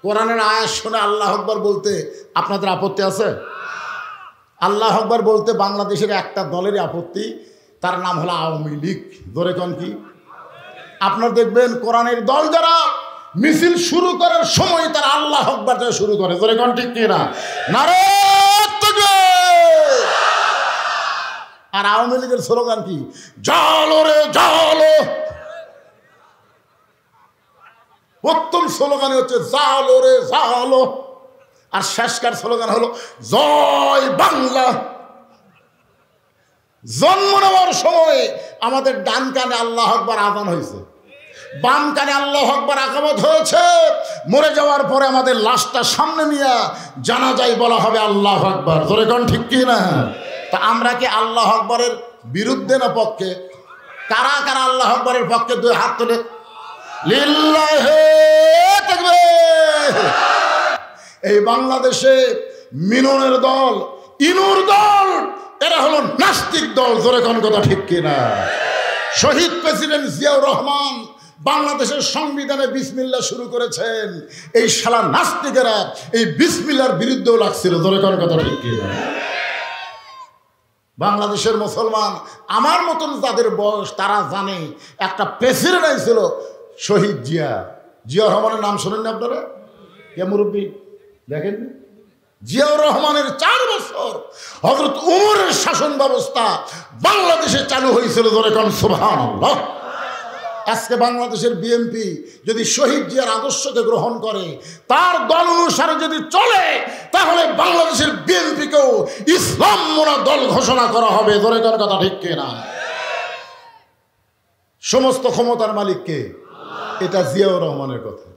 কোরআনের আয়াত শুনে আল্লাহ আকবার বলতে আপনাদের আপত্তি আছে? আল্লাহ আকবার বলতে বাংলাদেশের একটা দলেরই আপত্তি, তার নাম হলো আওয়ামী লীগ। ধরে কোন কি? আপনারা দেখবেন কোরআনের দল যারা মিছিল শুরু করার সময় তারা আল্লাহ আকবার শুরু করে। ধরে কোন ঠিক কিনা? নারে তাকবীর। আর আওয়ামী লীগের স্লোগান কি? জালো রে জালো। প্রথম স্লোগান হচ্ছে জালো রে জালো, আর শেষকার স্লোগান হলো জয় বাংলা। জন্ম নেওয়ার সময় আমাদের ডান কানে আল্লাহ আকবার আযান হয়েছে, বাম কানে আল্লাহ আকবার আকামত হয়েছে। মরে যাওয়ার পরে আমাদের লাশটা সামনে নিয়ে জানাজায় বলা হবে আল্লাহ আকবার। ধরে কোন ঠিক কি না? তা আমরা কি আল্লাহ আকবরের বিরুদ্ধে না পক্ষে? কারা কারা আল্লাহ আকবরের পক্ষে? দুই হাত তুলে লিল্লাহে তাকবীর। এই বাংলাদেশে মিননের দল, ইনুর দল, এরা হলো নাস্তিক দল। জোরে কোন কথা ঠিক কিনা? শহীদ প্রেসিডেন্ট জিয়াউর রহমান বাংলাদেশের সংবিধানে বিসমিল্লাহ শুরু করেছেন। এই শালা নাস্তিকেরা এই বিসমিল্লাহর বিরুদ্ধেও লাগছিল। জোরে কোন কথা ঠিক কিনা? বাংলাদেশের মুসলমান আমার মতন যাদের বয়স তারা জানে একটা প্রেসিডেন্ট ছিল শহীদ জিয়া রহমানের নাম শোনেন না আপনারা? কে মুরব্বী দেখেন? জিয়াউর রহমানের 4 বছর হযরত উমরের শাসন ব্যবস্থা বাংলাদেশে চালু হয়েছিল। ধরে কোন সুবহানাল্লাহ। আজকে বাংলাদেশের বিএনপি যদি শহীদ জিয়ার আদর্শকে গ্রহণ করে, তার দল অনুসারে যদি চলে, তাহলে বাংলাদেশের বিএনপিকেও ইসলাম মোনা দল ঘোষণা করা হবে। ধরে কোন কথা ঠিক কিনা? সমস্ত ক্ষমতার মালিককে, এটা জিয়াউর রহমানের কথা।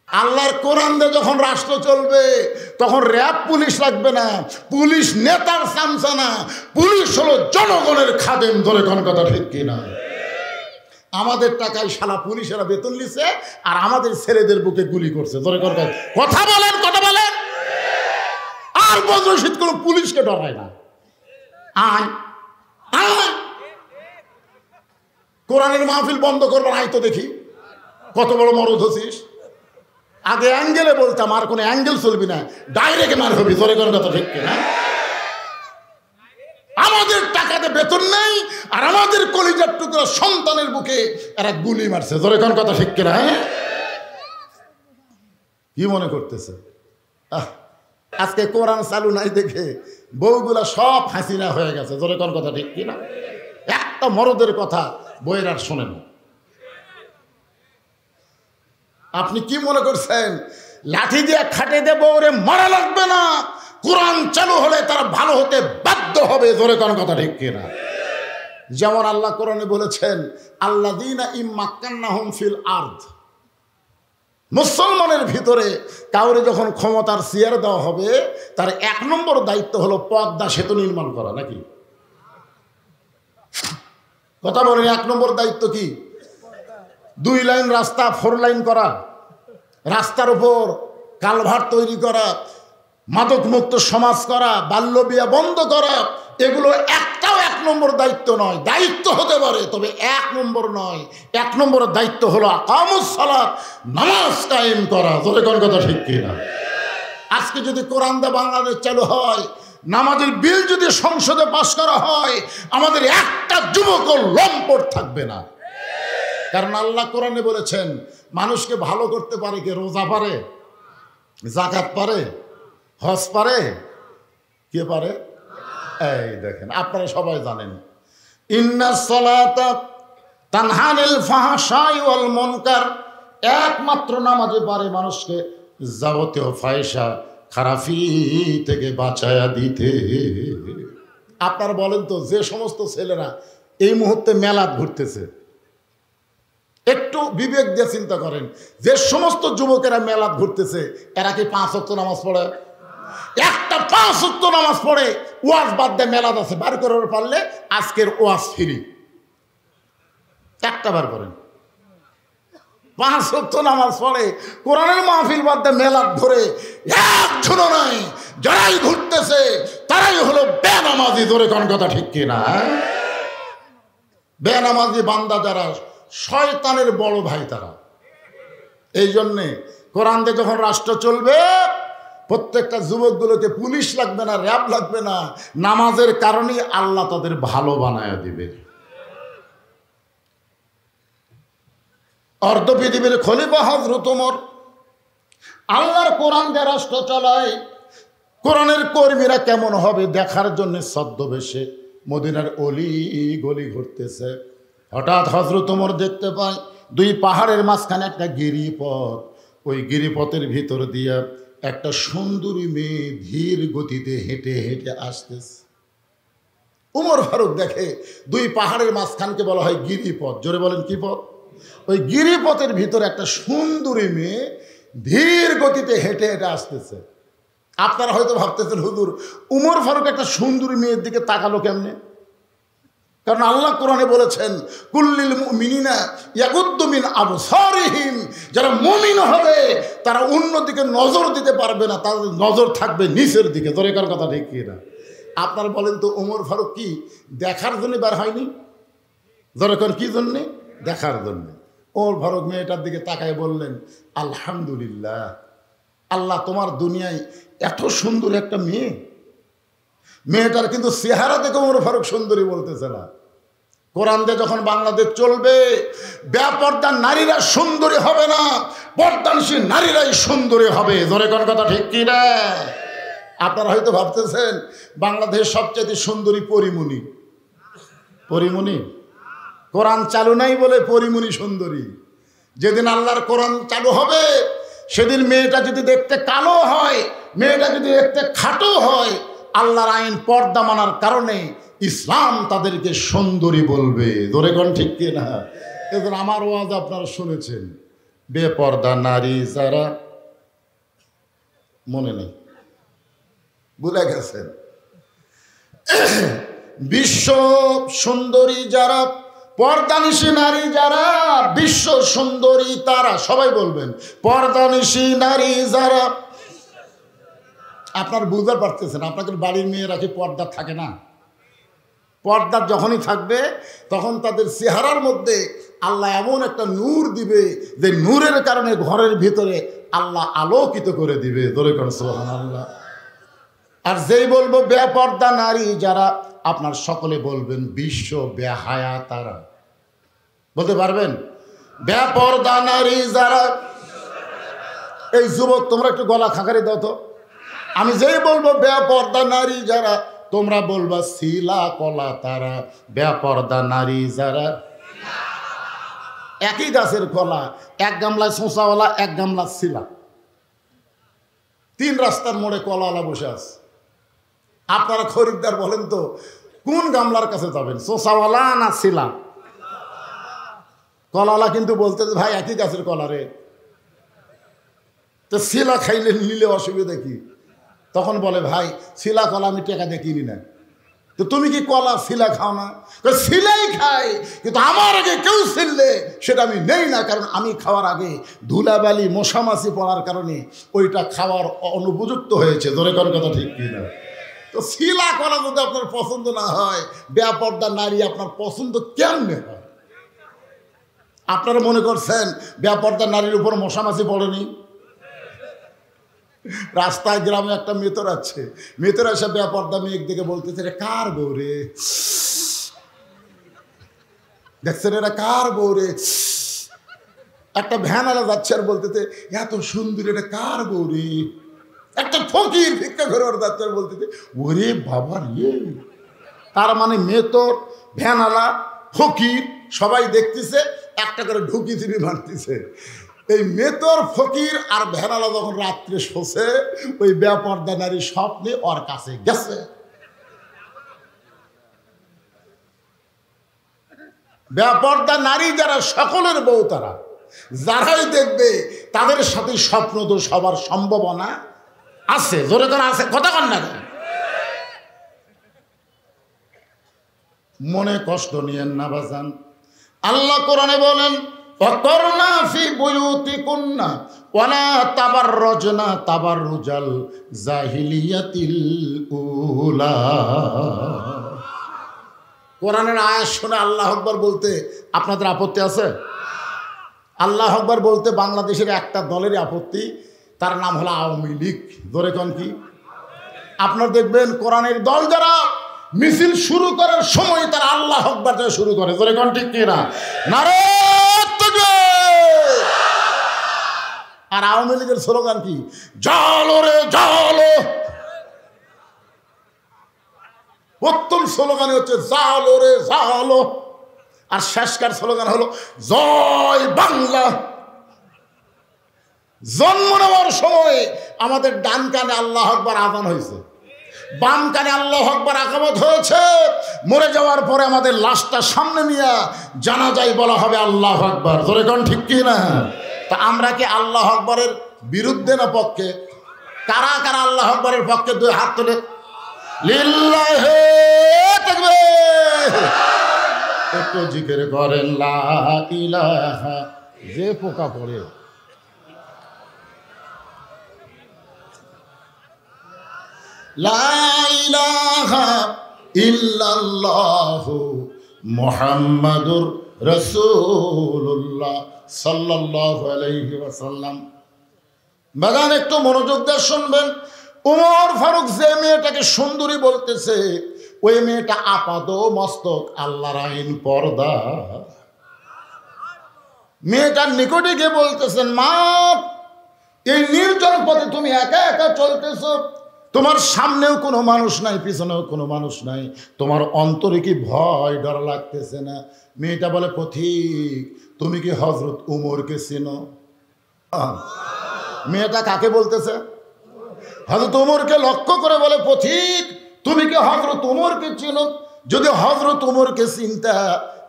আল্লাহর কোরআন দিয়ে যখন রাষ্ট্র চলবে তখন র্যাব পুলিশ লাগবে না, পুলিশ নেতার চামচা না, পুলিশ হলো জনগণের খাদেম। ধরে কোন কথা ঠিক কিনা? আমাদের টাকায় শালা পুলিশেরা বেতন লিছে আর আমাদের ছেলেদের বুকে গুলি করছে। ধরে কোন কথা বলেন, কথা বলেন। আর বজ্রশীত কোনো পুলিশকে ডরায় না। আয় আয় কোরআনের মাহফিল বন্ধ করবার আয় তো দেখি কত বড় মরদ হচ্ছিস। আগে অ্যাঙ্গেলে বলতাম, আর কোনো অ্যাঙ্গেল চলবি না, ডাইরেক্ট মার হবি। ধরে কোন কথা ঠিক কিনা? আমাদের টাকাতে বেতন নেই আর আমাদের কলিজার টুকরা সন্তানের বুকে এরা গুলি মারছে। ধরে কোন কথা ঠিক কিনা? কি মনে করতেছে? আজকে কোরআন চালু নাই দেখে বউগুলা সব হাসিনা হয়ে গেছে। ধরে কোন কথা ঠিক কিনা? একটা মরদের কথা বইয়ের আর শোনেন। আপনি কি মনে করছেন লাঠি দিয়ে খাটে দেব ওরে মারা লাগবে না? কোরআন চালু হলে তারা ভালো হতে বাধ্য হবে। ধরে কোন কথা ঠিক কিনা? যেমন আল্লাহ কোরআনে বলেছেন আল্লাযীনা ইম্মাক্কান্নাহুম ফিল আরদ, মুসলমানের ভিতরে কাউরে যখন ক্ষমতার চেয়ার দেওয়া হবে তার 1 নম্বর দায়িত্ব হলো পদ্মা সেতু নির্মাণ করা। নাকি কথা বলেন? 1 নম্বর দায়িত্ব কি? 2 লাইন রাস্তা 4 লাইন করা, রাস্তার উপর কালভার্ট তৈরি করা, মাদক মুক্ত সমাজ করা, বাল্য বিয়া বন্ধ করা। এগুলো একটাও 1 নম্বর দায়িত্ব নয়। দায়িত্ব হতে পারে তবে 1 নম্বর নয়। 1 নম্বরের দায়িত্ব হলো আকামুস সালাত, নামাজ কায়েম করা। ধরে কোন কথা ঠিক কিনা? আজকে যদি কোরআন দা বাংলাদেশ চালু হয়, নামাজের বিল যদি সংসদে পাশ করা হয়, আমাদের একটা যুবকও লম্পট থাকবে না। কারণ আল্লাহ কোরআনে বলেছেন মানুষকে ভালো করতে পারে কে? রোজা পারে, যাকাত পারে, হজ পারে, কে পারে? এই দেখেন, আপনারা সবাই জানেন ইন্নাস সালাতা তানহা আনিল ফাহশাই ওয়াল মুনকার। একমাত্র নামাজে পারে মানুষকে যাবতীয় ফাহিশা খারাপি থেকে বাঁচায়া দিতে। আপনারা বলেন তো, যে সমস্ত ছেলেরা এই মুহূর্তে মেলাদ ঘুরতেছে, একটু বিবেক দিয়ে চিন্তা করেন, যে সমস্ত যুবকেরা মেলাদ ঘুরতেছে এরা কি 5 ওয়াক্ত নামাজ পড়ে? একটা 5 ওয়াক্ত নামাজ পড়ে ওয়াজ বাদ দিয়ে মেলাদ আছে বার করে পারলে আজকের ওয়াজ ফ্রি। একটা বার করেন। 5 ওয়াক্ত নামাজ পড়ে কোরআনের মাহফিল বাদ দিয়ে মেলাদ ধরে একজনও নাই। যারাই ঘুরতেছে তারাই হলো বেনামাজি। ধরে কোন কথা ঠিক কিনা? বেনামাজি বান্দা যারা শয়তানের বড় ভাই তারা। এই জন্যে কোরআন দিয়ে যখন রাষ্ট্র চলবে, প্রত্যেকটা যুবকগুলোকে পুলিশ লাগবে না, র্যাব লাগবে না, নামাজের কারণেই আল্লাহ তাদের ভালো বানায়া দিবে। অর্ধ পৃথিবীর খলিফা হযরত ওমর আল্লাহর কোরআন দিয়ে রাষ্ট্র চালায়। কোরআনের কর্মীরা কেমন হবে দেখার জন্য ছদ্মবেশে মদিনার অলি গলি ঘুরতেছে। হঠাৎ হযরত ওমর দেখতে পায় দুই পাহাড়ের মাঝখানে একটা গিরিপথ, ওই গিরিপথের ভিতর দিয়ে একটা সুন্দরী মেয়ে ধীর গতিতে হেঁটে হেঁটে আসতেছে। ওমর ফারুক দেখে দুই পাহাড়ের মাঝখানকে বলা হয় গিরিপথ। জোরে বলেন কি পথ? ওই গিরিপথের ভিতরে একটা সুন্দরী মেয়ে ধীর গতিতে হেঁটে হেঁটে আসতেছে। আপনারা হয়তো ভাবতেছেন, হুজুর ওমর ফারুক একটা সুন্দরী মেয়ের দিকে তাকালো কেমনে? কারণ আল্লাহ কোরআনে বলেছেন, কুল্লিল মুমিনিনা ইয়াগুদ্দু মিন আবসারিহিম, যারা মুমিন হবে তারা অন্যদিকে নজর দিতে পারবে না, তাদের নজর থাকবে নিচের দিকে। দরকার কথা ঠিক কি না? আপনারা বলেন তো, ওমর ফারুক কি দেখার জন্য বার হয়নি? দরকার কি জন্যে? দেখার জন্য। ওমর ফারুক মেয়েটার দিকে তাকায় বললেন, আলহামদুলিল্লাহ, আল্লাহ তোমার দুনিয়ায় এত সুন্দর একটা মেয়ে। মেয়েটার কিন্তু চেহারা দেখে ওমর ফারুক সুন্দরী বলতেছে না। কোরআন দিয়ে যখন বাংলাদেশ চলবে, বেপর্দা নারীরা সুন্দরী হবে না, পর্দানশীল নারীরাই সুন্দরী হবে। ধরে কোন কথা ঠিক কি না? আপনারা হয়তো ভাবতেছেন বাংলাদেশ সবচেয়ে সুন্দরী পরিমণি। পরিমণি কোরআন চালু নাই বলে পরিমণি সুন্দরী। যেদিন আল্লাহর কোরআন চালু হবে সেদিন মেয়েটা যদি দেখতে কালো হয়, মেয়েটা যদি দেখতে খাটো হয়, আল্লাহর আইন পর্দা মানার কারণে ইসলাম তাদেরকে সুন্দরী বলবে। ধরে কোন ঠিক কি না? এদের আমার ওয়াজ আপনারা শুনেছেন, বেপর্দা নারী যারা, মনে নেই, ভুলে গেছেন। বিশ্ব সুন্দরী যারা, পর্দানিশী নারী যারা, বিশ্ব সুন্দরী তারা। সবাই বলবেন, পর্দানিশী নারী যারা। আপনার বুঝতে পারতেছেন, আপনাদের বাড়ির মেয়েরা কি পর্দা থাকে না? পর্দা যখনই থাকবে তখন তাদের চেহারার মধ্যে আল্লাহ এমন একটা নূর দিবে যে নূরের কারণে ঘরের ভিতরে আল্লাহ আলোকিত করে দিবে। ধরে করেন সুবহানাল্লাহ। আর যেই বলবো বেপর্দা নারী যারা, আপনার সকলে বলবেন বিশ্ব বেহায়া তারা। বলতে পারবেন? বেপর্দা নারী যারা। এই যুবক তোমরা একটু গলা খাঁকারি দাও তো। আমি যেই বলবো বেপর্দা নারী যারা, তোমরা বলবা শিলা কলা তারা। বেপর্দা নারী যারা, একই গাছের কলা, এক গামলায় শোঁচাওয়ালা, এক গামলা শিলা। তিন রাস্তার মোড়ে কলাওয়ালা বসে আছে। আপনারা খরিদ্দার বলেন তো, কোন গামলার কাছে যাবেন, শোঁচাওয়ালা না শিলা? কলাওয়ালা কিন্তু বলতে, ভাই একই গাছের কলা রে, তো শিলা খাইলে নিলে অসুবিধা কি? তখন বলে, ভাই শিলা কলা আমি টাকা দিয়ে কিনি না। তো তুমি কি কলা শিলা খাও না? শিলাই খাই, কিন্তু আমার আগে কেউ ছিললে সেটা আমি নেই না, কারণ আমি খাওয়ার আগে ধুলাবালি মশামাছি পড়ার কারণে ওইটা খাওয়ার অনুপযুক্ত হয়েছে। ধরে কোন কথা ঠিক কি না? তো শিলা কলা যদি আপনার পছন্দ না হয়, বেপর্দা নারী আপনার পছন্দ কেমনে হয়? আপনারা মনে করছেন বেপর্দা নারীর উপর মশামাছি পড়েনি? রাস্তায় গ্রামে একটা মেতর আছে, মেতর এসে বেপর্দা মেয়ের দিকে বলতেছে, রে কার বউ রে? দেখছেন এটা কার বউ রে? একটা ভ্যানালা যাচ্ছে আর বলতেছে, এত সুন্দর, এটা কার বউ রে? একটা ফকির ভিক্ষা করে ওর যাচ্ছে আর বলতেছে, ওরে বাবা রে। তার মানে মেতর, ভ্যানালা, ফকির সবাই দেখতেছে, একটা করে ঢুকি চিনি মারতেছে। এই মেতর, ফকির আর ভ্যানালা যখন রাত্রে শোষে, ওই বেপর্দা নারী স্বপ্নে ওর কাছে গেছে। বেপর্দা নারী যারা সকলের বউ তারা, যারাই দেখবে তাদের সাথে স্বপ্নদোষ হবার সম্ভাবনা আছে। জোরে করে আছে, কথা কন না। মনে কষ্ট নিয়েন না বাজান। আল্লাহ কোরআনে বলেন, وَقَرْنَا فِي بُيُوتِكُنَّ وَلَا تَبَرَّجْنَا تَبَرُّجَ الْجَاهِلِيَّةِ الْأُولَى। কোরআনের আয়াত শুনে আল্লাহু আকবার বলতে আপনাদের আপত্তি আছে? আল্লাহ আকবার বলতে বাংলাদেশের একটা দলেরই আপত্তি, তার নাম হলো আওয়ামী লীগ। ধরে কোন কি? আপনার দেখবেন কোরআনের দল যারা মিছিল শুরু করার সময় তারা আল্লাহ আকবার শুরু করে। ধরে কোন ঠিক কিনা? নারে তাকবীর। আর আওয়ামী লীগের স্লোগান কি? জালো রে জালো। প্রথম স্লোগান হচ্ছে জালো রে জালো, আর শেষকার স্লোগান হলো জয় বাংলা। জন্ম নেওয়ার সময় আমাদের ডান কানে আল্লাহ আকবার আযান হয়েছে, বাম কানে আল্লাহ আকবার আকামত হয়েছে। মরে যাওয়ার পরে আমাদের লাশটা সামনে নিয়ে জানাজায় বলা হবে আল্লাহ আকবার। ধরে কোন ঠিক কি না? তা আমরা কি আল্লাহ আকবরের বিরুদ্ধে না পক্ষে? কারা কারা আল্লাহ আকবরের পক্ষে? দুই হাত তুলে লিল্লাহি তাকবীর। একটু জিকির করেন লা ইলাহা। যে পোকা পড়ে লা ইলাহা ইল্লাল্লাহু মুহাম্মাদুর রাসূলুল্লাহ সাল্লাল্লাহু আলাইহি ওয়াসাল্লাম। বাগান একটু মনোযোগ দিয়ে শুনবেন। ওমর ফারুক যে মেয়েটাকে সুন্দরী বলতেছে, ওই মেয়েটা আপাদ মস্তক আল্লাহর আইন পর্দা। মেয়েটার নিকটে গিয়ে বলতেছেন, মা এই নির্জন পথে তুমি একা একা চলতেছ, তোমার সামনেও কোনো মানুষ নাই, পিছনেও কোনো মানুষ নাই, তোমার অন্তরে কি ভয় ডর লাগতেছে না? মেয়েটা বলে, পথিক তুমি কি হযরত উমরকে চেনো? মেয়েটা কাকে বলতেছে? হযরত উমরকে লক্ষ্য করে বলে, পথিক তুমি কি হযরত উমরকে চেনো? যদি হযরত উমরকে চিনতা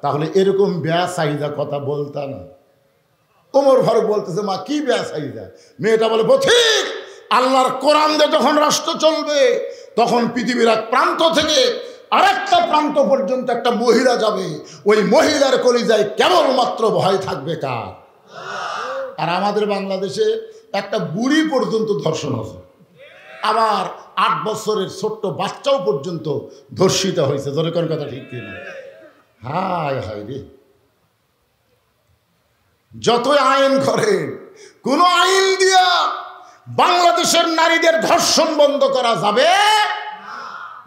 তাহলে এরকম বেয়াসাইদা কথা বলতা না। ওমর ফারুক বলতেছে, মা কি বেয়াসাইদা? মেয়েটা বলে, পথিক আল্লাহর কোরআন দিয়ে যখন রাষ্ট্র চলবে তখন পৃথিবীর এক প্রান্ত থেকে আরেকটা প্রান্ত পর্যন্ত একটা মহিলা যাবে, ওই মহিলার কলিজায় কেবলমাত্র ভয় থাকবে কার? আর আমাদের বাংলাদেশে একটা বুড়ি পর্যন্ত ধর্ষণ হয়েছে, আবার 8 বছরের ছোট্ট বাচ্চাও পর্যন্ত ধর্ষিত হয়েছে। ধরে কোন কথা ঠিক কিনা? হায় হায় রে, যতই আইন করেন কোন আইন দিয়া বাংলাদেশের নারীদের ধর্ষণ বন্ধ করা যাবে?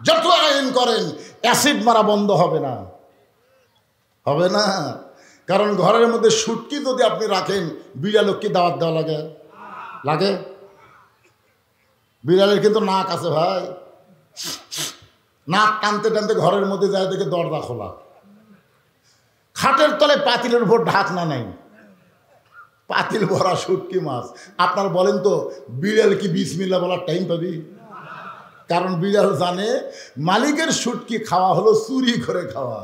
যত আইন করেন অ্যাসিড মারা বন্ধ হবে না, হবে না। কারণ ঘরের মধ্যে শুটকি যদি আপনি রাখেন, বিড়ালকে কি দাওয়াত দেওয়া লাগে? লাগে? বিড়ালের কিন্তু নাক আছে ভাই, নাক টানতে টানতে ঘরের মধ্যে যায়, দেখে দরজা খোলা, খাটের তলে পাতিলের উপর ঢাকনা নাই, পাতিল ভরা শুটকি মাছ। আপনার বলেন তো বিড়াল কি বিসমিল্লাহ বলার টাইম পাবি? কারণ বিড়াল জানে মালিকের শুটকি খাওয়া হলো চুরি করে খাওয়া।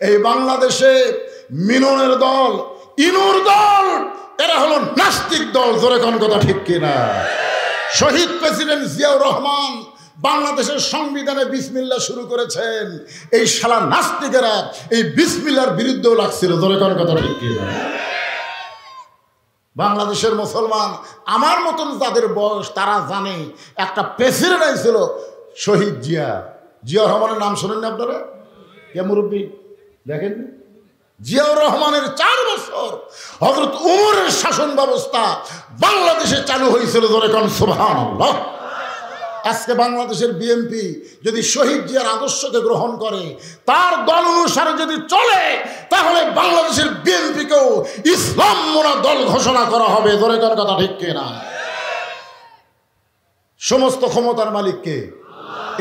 এই বাংলাদেশে মিননের দল, ইনুর দল, এরা হলো নাস্তিক দল। জোরে কোন কথা ঠিক কিনা? শহীদ প্রেসিডেন্ট জিয়াউর রহমান বাংলাদেশের সংবিধানে বিসমিল্লাহ শুরু করেছেন, এই শালা নাস্তিকেরা এই বিসমিল্লাহর বিরুদ্ধেও লাগছিল। জোরে কোন কথা ঠিক কিনা? বাংলাদেশের মুসলমান আমার মতন যাদের বয়স তারা জানে একটা প্রেসিডেন্ট ছিল শহীদ জিয়াউর রহমানের নাম শোনেন না আপনারা? কে মুরব্বী দেখেন? জিয়াউর রহমানের 4 বছর হযরত উমরের শাসন ব্যবস্থা বাংলাদেশে চালু হয়েছিল। ধরে কোন সুবহানাল্লাহ। আজকে বাংলাদেশের বিএনপি যদি শহীদ জিয়ার আদর্শকে গ্রহণ করে, তার দল অনুসারে যদি চলে, তাহলে বাংলাদেশের বিএনপিকেও ইসলাম মোনা দল ঘোষণা করা হবে। ধরে কোন কথা ঠিক কিনা? সমস্ত ক্ষমতার মালিক কে?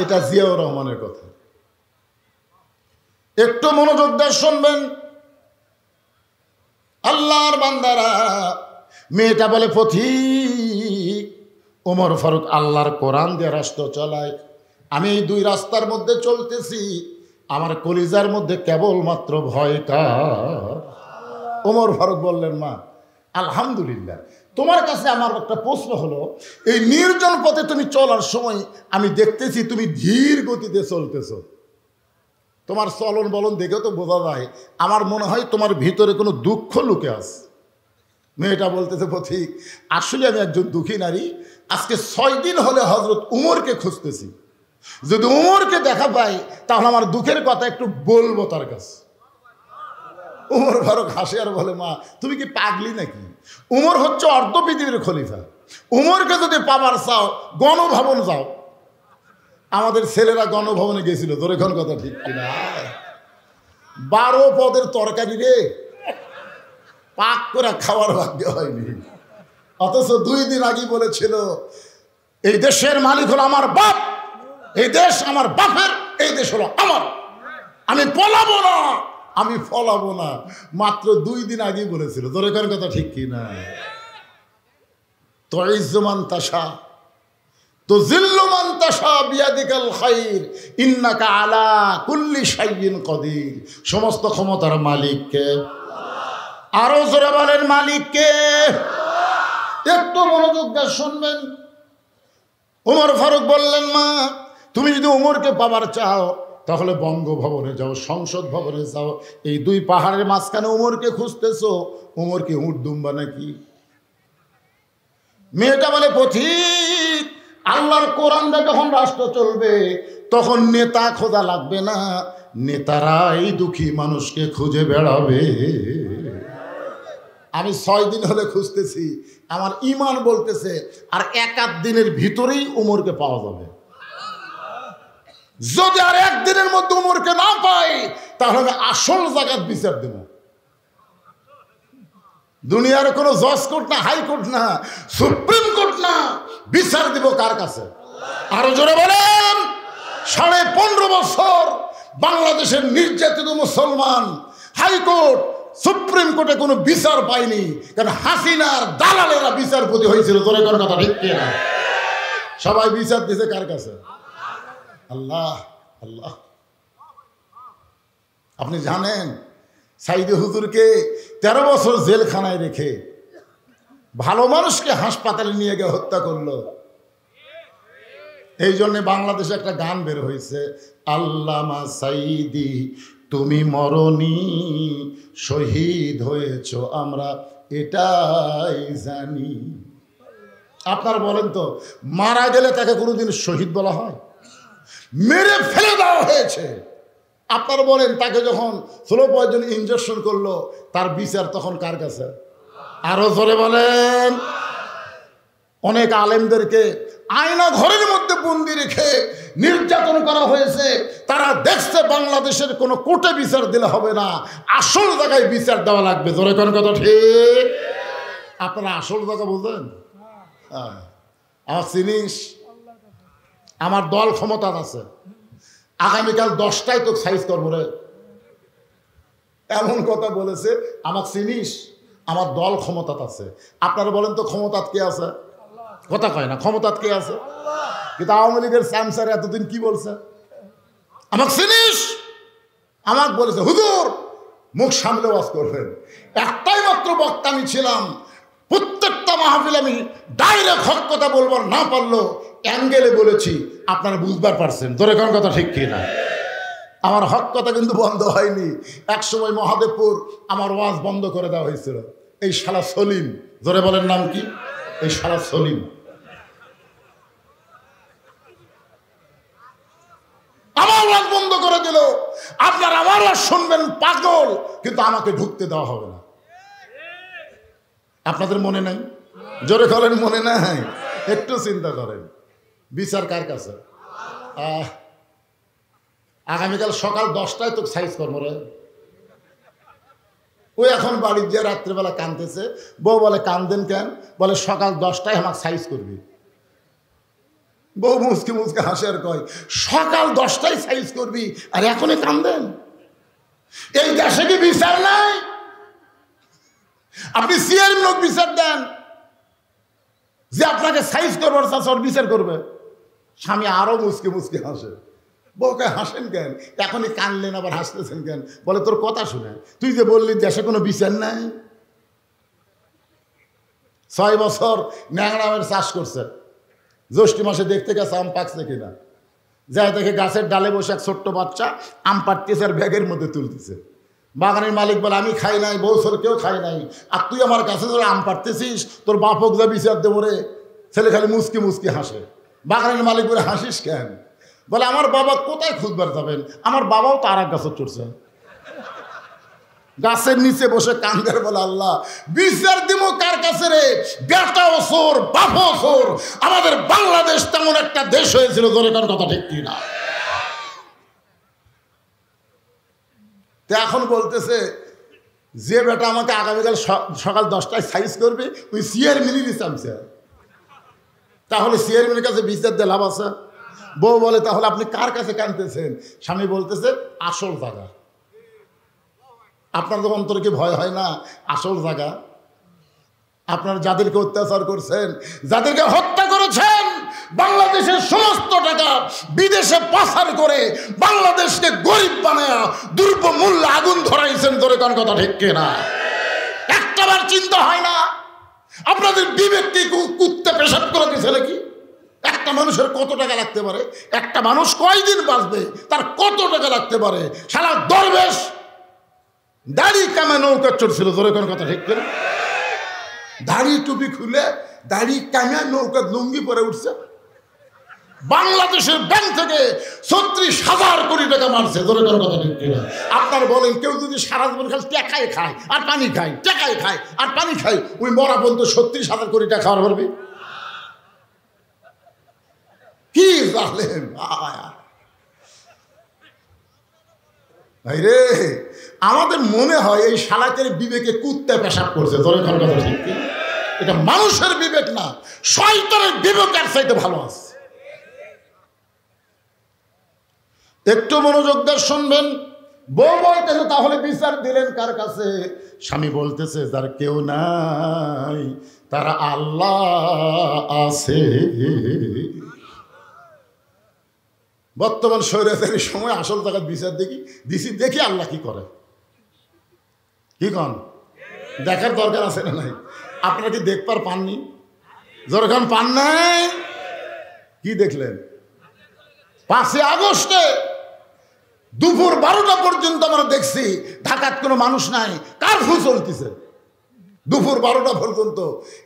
এটা জিয়াউর রহমানের কথা। একটু মনোযোগ দিয়ে শুনবেন আল্লাহর বান্দারা। মেয়েটা বলে, পথিক ওমর ফারুক আল্লাহর কোরআন দিয়ে রাষ্ট্র চালায়, আমি এই 2 রাস্তার মধ্যে চলতেছি, আমার কলিজার মধ্যে কেবলমাত্র ভয় কার? ওমর ফারুক বললেন, মা আলহামদুলিল্লাহ, তোমার কাছে আমার একটা প্রশ্ন হলো, এই নির্জন পথে তুমি চলার সময় আমি দেখতেছি তুমি ধীর গতিতে চলতেছো, তোমার চলন বলন দেখেও তো বোঝা যায়, আমার মনে হয় তোমার ভিতরে কোনো দুঃখ লুকে আছে। মেয়েটা বলতেছে, পথিক আসলে আমি একজন দুঃখী নারী, আজকে 6 দিন হলে হযরত উমরকে খুঁজতেছি, যদি উমরকে দেখা পাই তাহলে আমার দুঃখের কথা একটু বলবো তার কাছে। উমর ফারুক হাসে আর বলে, মা তুমি কি পাগলি নাকি? উমর হচ্ছে অর্ধ পৃথিবীর খলিফা। উমরকে যদি পাবার চাও গণভবন যাও। আমাদের ছেলেরা গণভবনে গেছিল, তোর এখন কথা ঠিক কিনা? 12 পদের তরকারি রে পাক করে খাওয়ার ভাগ্য হয়নি। অথচ 2 দিন আগে বলেছিল, এই দেশের মালিক হলো আমার বাপ, এই দেশ আমার বাপের, এই দেশ হলো আমার, আমি পলাবো না, আমি ফলাবো না। মাত্র 2 দিন আগে বলেছিল, তোর এখন কথা ঠিক কিনা? তো ইজ্জমান তাশা তো জিল্লুমান তাশা বিয়াদিকাল খাইর ইন্নাকা আলা কুল্লি শাইইন কদির। সমস্ত ক্ষমতার মালিককে। আরো জোরে বলেন মালিককে। একটু মনোযোগ দিয়ে শুনবেন। ওমর ফারুক বললেন, মা তুমি যদি ওমরকে পাবার চাও তাহলে বঙ্গভবনে যাও, সংসদ ভবনে যাও। এই 2 পাহাড়ের মাঝখানে ওমরকে খুঁজতেছো, ওমরকে উট দুম্বা নাকি? মেয়েটা বলে, পথিক আল্লাহর কোরআন দিয়ে যখন রাষ্ট্র চলবে তখন নেতা খোঁজা লাগবে না, নেতারাই দুঃখী মানুষকে খুঁজে বেড়াবে। আমি 6 দিন হলে খুঁজতেছি, আমার ইমান বলতেছে আর 1-8 দিনের ভিতরেই উমরকে পাওয়া যাবে। যদি আর 1 দিনের মধ্যে উমরকে না পাই তাহলে আমি আসল জায়গার বিচার দেব। দুনিয়ার কোনো জজ কোর্ট না, হাইকোর্ট না, সুপ্রিম কোর্ট না, বিচার দিব কার কাছে? আরো জোরে বলেন। 15.5 বছর বাংলাদেশের নির্যাতিত মুসলমান হাইকোর্ট সুপ্রিম কোর্টে কোনো বিচার পায়নি, কারণ হাসিনার দালালেরা বিচারপতি হয়েছিল। তোর কোন কথা ঠিক কিনা? সবাই বিচার দিয়েছে কার কাছে? আল্লাহ আল্লাহ। আপনি জানেন সাইদে হুজুরকে 13 বছর জেলখানায় রেখে ভালো মানুষকে হাসপাতালে নিয়ে গিয়ে হত্যা করলো। এই জন্য বাংলাদেশে একটা গান বের হয়েছে, আল্লামা সাইদি তুমি মরনি, শহীদ হয়েছ আমরা এটাই জানি। আপনারা বলেন তো, মারা গেলে তাকে কোনোদিন শহীদ বলা হয়? মেরে ফেলে দেওয়া হয়েছে। আপনারা বলেন, তাকে যখন স্লো পয়জন ইনজেকশন করলো তার বিচার তখন কার কাছে? আরো জোরে বলেন। অনেক আলেমদেরকে আয়না ঘরের মধ্যে বন্দি রেখে নির্যাতন করা হয়েছে। তারা দেখছে বাংলাদেশের কোনো কোর্টে বিচার দিলে হবে না, আসল জায়গায় বিচার দেওয়া লাগবে। জোরে কোন কথা ঠিক? আপনারা আসল জায়গা বুঝলেন? আমার জিনিস, আমার দল ক্ষমতা আছে, আগামীকাল 10টায় তো সাইজ করবো রে, এমন কথা বলেছে। আমার চিনিস, আমার দল ক্ষমতা আছে। আপনারা বলেন তো ক্ষমতাত কে আছে? কথা কয় না, ক্ষমতাত কে আছে? কিন্তু আওয়ামী লীগের স্যামসার এতদিন কি বলছে? আমাকে চিনিস, আমাকে বলেছে হুজুর মুখ সামলে ওয়াজ করবেন। একটাই মাত্র বক্তা আমি ছিলাম, প্রত্যেকটা মাহফিল আমি ডাইরেক্ট হক কথা বলবার না পারলো অ্যাঙ্গেলে বলেছি। আপনারা বুঝবার পারছেন? তোর কোন কথা ঠিক কিনা? আমার হক কথা কিন্তু বন্ধ হয়নি। একসময় মহাদেবপুর আমার ওয়াজ বন্ধ করে দেওয়া হয়েছিল। এই শালা সলিম, জোরে বলেন নাম কি? এই শালা সলিম আমার ওয়াজ বন্ধ করে দিল। আপনারা আমার ওয়াজ শুনবেন পাগল, কিন্তু আমাকে ঢুকতে দেওয়া হবে না। আপনাদের মনে নাই? জোরে বলেন মনে নাই? একটু চিন্তা করেন, বিচার কার কাছে? আগামীকাল সকাল 10টায় তো সাইজ করবো রে। ওই এখন বাড়ির যে রাত্রেবেলা কাঁদতেছে, বউ বলে কান্দেন কেন? বলে সকাল 10টায় আমাকে সাইজ করবি। বউ মুসকে মুসকে হাসে আর কয়, সকাল 10টায় সাইজ করবি আর এখনই কান্দেন? এই দেশে কি বিচার নাই? আপনি সিআর লোক বিচার দেন যে আপনাকে সাইজ করবার চাষর বিচার করবে। স্বামী আরো মুসকে মুসকে হাসে। বউকে হাসেন কেন? এখনই কানলেন আবার হাসতেছেন কেন? বলে তোর কথা শুনে, তুই যে বললি দেশে কোনো বিচার নাই। 6 বছর ন্যাংরামের চাষ করছে, জ্যৈষ্ঠ মাসে দেখতে গেছে আম পাকছে কিনা। যাই দেখে গাছের ডালে বসে এক ছোট্ট বাচ্চা আম পাড়তেছে আর ব্যাগের মধ্যে তুলতেছে। বাগানের মালিক বলে আমি খাই নাই, বউসর কেউ খাই নাই, আর তুই আমার কাছে ধরে আম পাড়তেছিস, তোর বাপক যা বিচার দেবো রে। ছেলে খালি মুসকি মুসকি হাসে। বাগানের মালিক বলে হাসিস কেন? বলে আমার বাবা কোথায় খুঁজবার যাবেন, আমার বাবাও তো আর এক গাছে চড়ছে। গাছের নিচে বসে কান্দের বলে আল্লাহ বিচার দিব কার কাছে রে? বেটা ওসর বাপ ওসর, আমাদের বাংলাদেশ তেমন একটা দেশ হয়েছিল, জোরে কার কথা ঠিক কিনা? এখন বলতেছে যে বেটা আমাকে আগামীকাল সকাল 10টায় সাইজ করবে ওই চেয়ারম্যানেরই চামচা, তাহলে চেয়ারম্যানের কাছে বিচার দিয়ে লাভ আছে? বউ বলে তাহলে আপনি কার কাছে কাঁদতেছেন? স্বামী বলতেছে আসল জায়গা। আপনার তো অন্তরে কি ভয় হয় না? আসল জায়গা আপনার যাদেরকে অত্যাচার করছেন, যাদেরকে হত্যা করেছেন, বাংলাদেশের সমস্ত টাকা বিদেশে পাচার করে বাংলাদেশকে গরিব বানায়া দ্রব্যমূল্যে আগুন ধরাইছেন, ধরে কোন কথা ঠিক কিনা? একটাবার চিন্তা হয় না? আপনাদের বিবেককে কুত্তে পেশাব করে দিয়েছে নাকি? একটা মানুষের কত টাকা লাগতে পারে? একটা মানুষ কয়দিন বাঁচবে, তার কত টাকা লাগতে পারে? সারা দরবেশ দাড়ি কামে নৌকা চড়ছিল, ধরে কোন কথা ঠিক কিনা? দাড়ি টুপি খুলে দাড়ি কামে নৌকা লুঙ্গি পরে উঠছে। বাংলাদেশের ব্যাংক থেকে 36,000 কোটি টাকা মারছে, ধরে কোন কথা ঠিক কিনা? আপনার বলেন কেউ যদি সারা জীবন খালি টেকায় খায় আর পানি খায়, টেকায় খায় আর পানি খায়, ওই মরা পর্যন্ত 36,000 কোটি টাকা খাওয়ার পারবে? কি জালেম ভাই রে! আমাদের মনে হয় এই শালাকের বিবেকে কুত্তে পেশাব করছে, ধরে কোন কথা ঠিক কিনা? এটা মানুষের বিবেক না, শয়তানের বিবেকের চাইতে ভালো আছে। একটু মনোযোগ দিয়ে শুনবেন। বউ বলতেছে তাহলে বিচার দিলেন কার কাছে? স্বামী বলতেছে যার কেউ নাই তারা আল্লাহ আছে। বর্তমান স্বৈরাচারী সময় আসল জায়গায় বিচার দেখি আল্লাহ কি করে। কি কন? দেখার দরকার আছে না নাই? আপনারা কি দেখবার পাননি? যখন পান নাই, কি দেখলেন? 5 আগস্টে দুপুর 12টা পর্যন্ত আমরা দেখছি ঢাকার কোনো মানুষ নাই, কারফিউ চলতেছে দুপুর 12টা পর্যন্ত।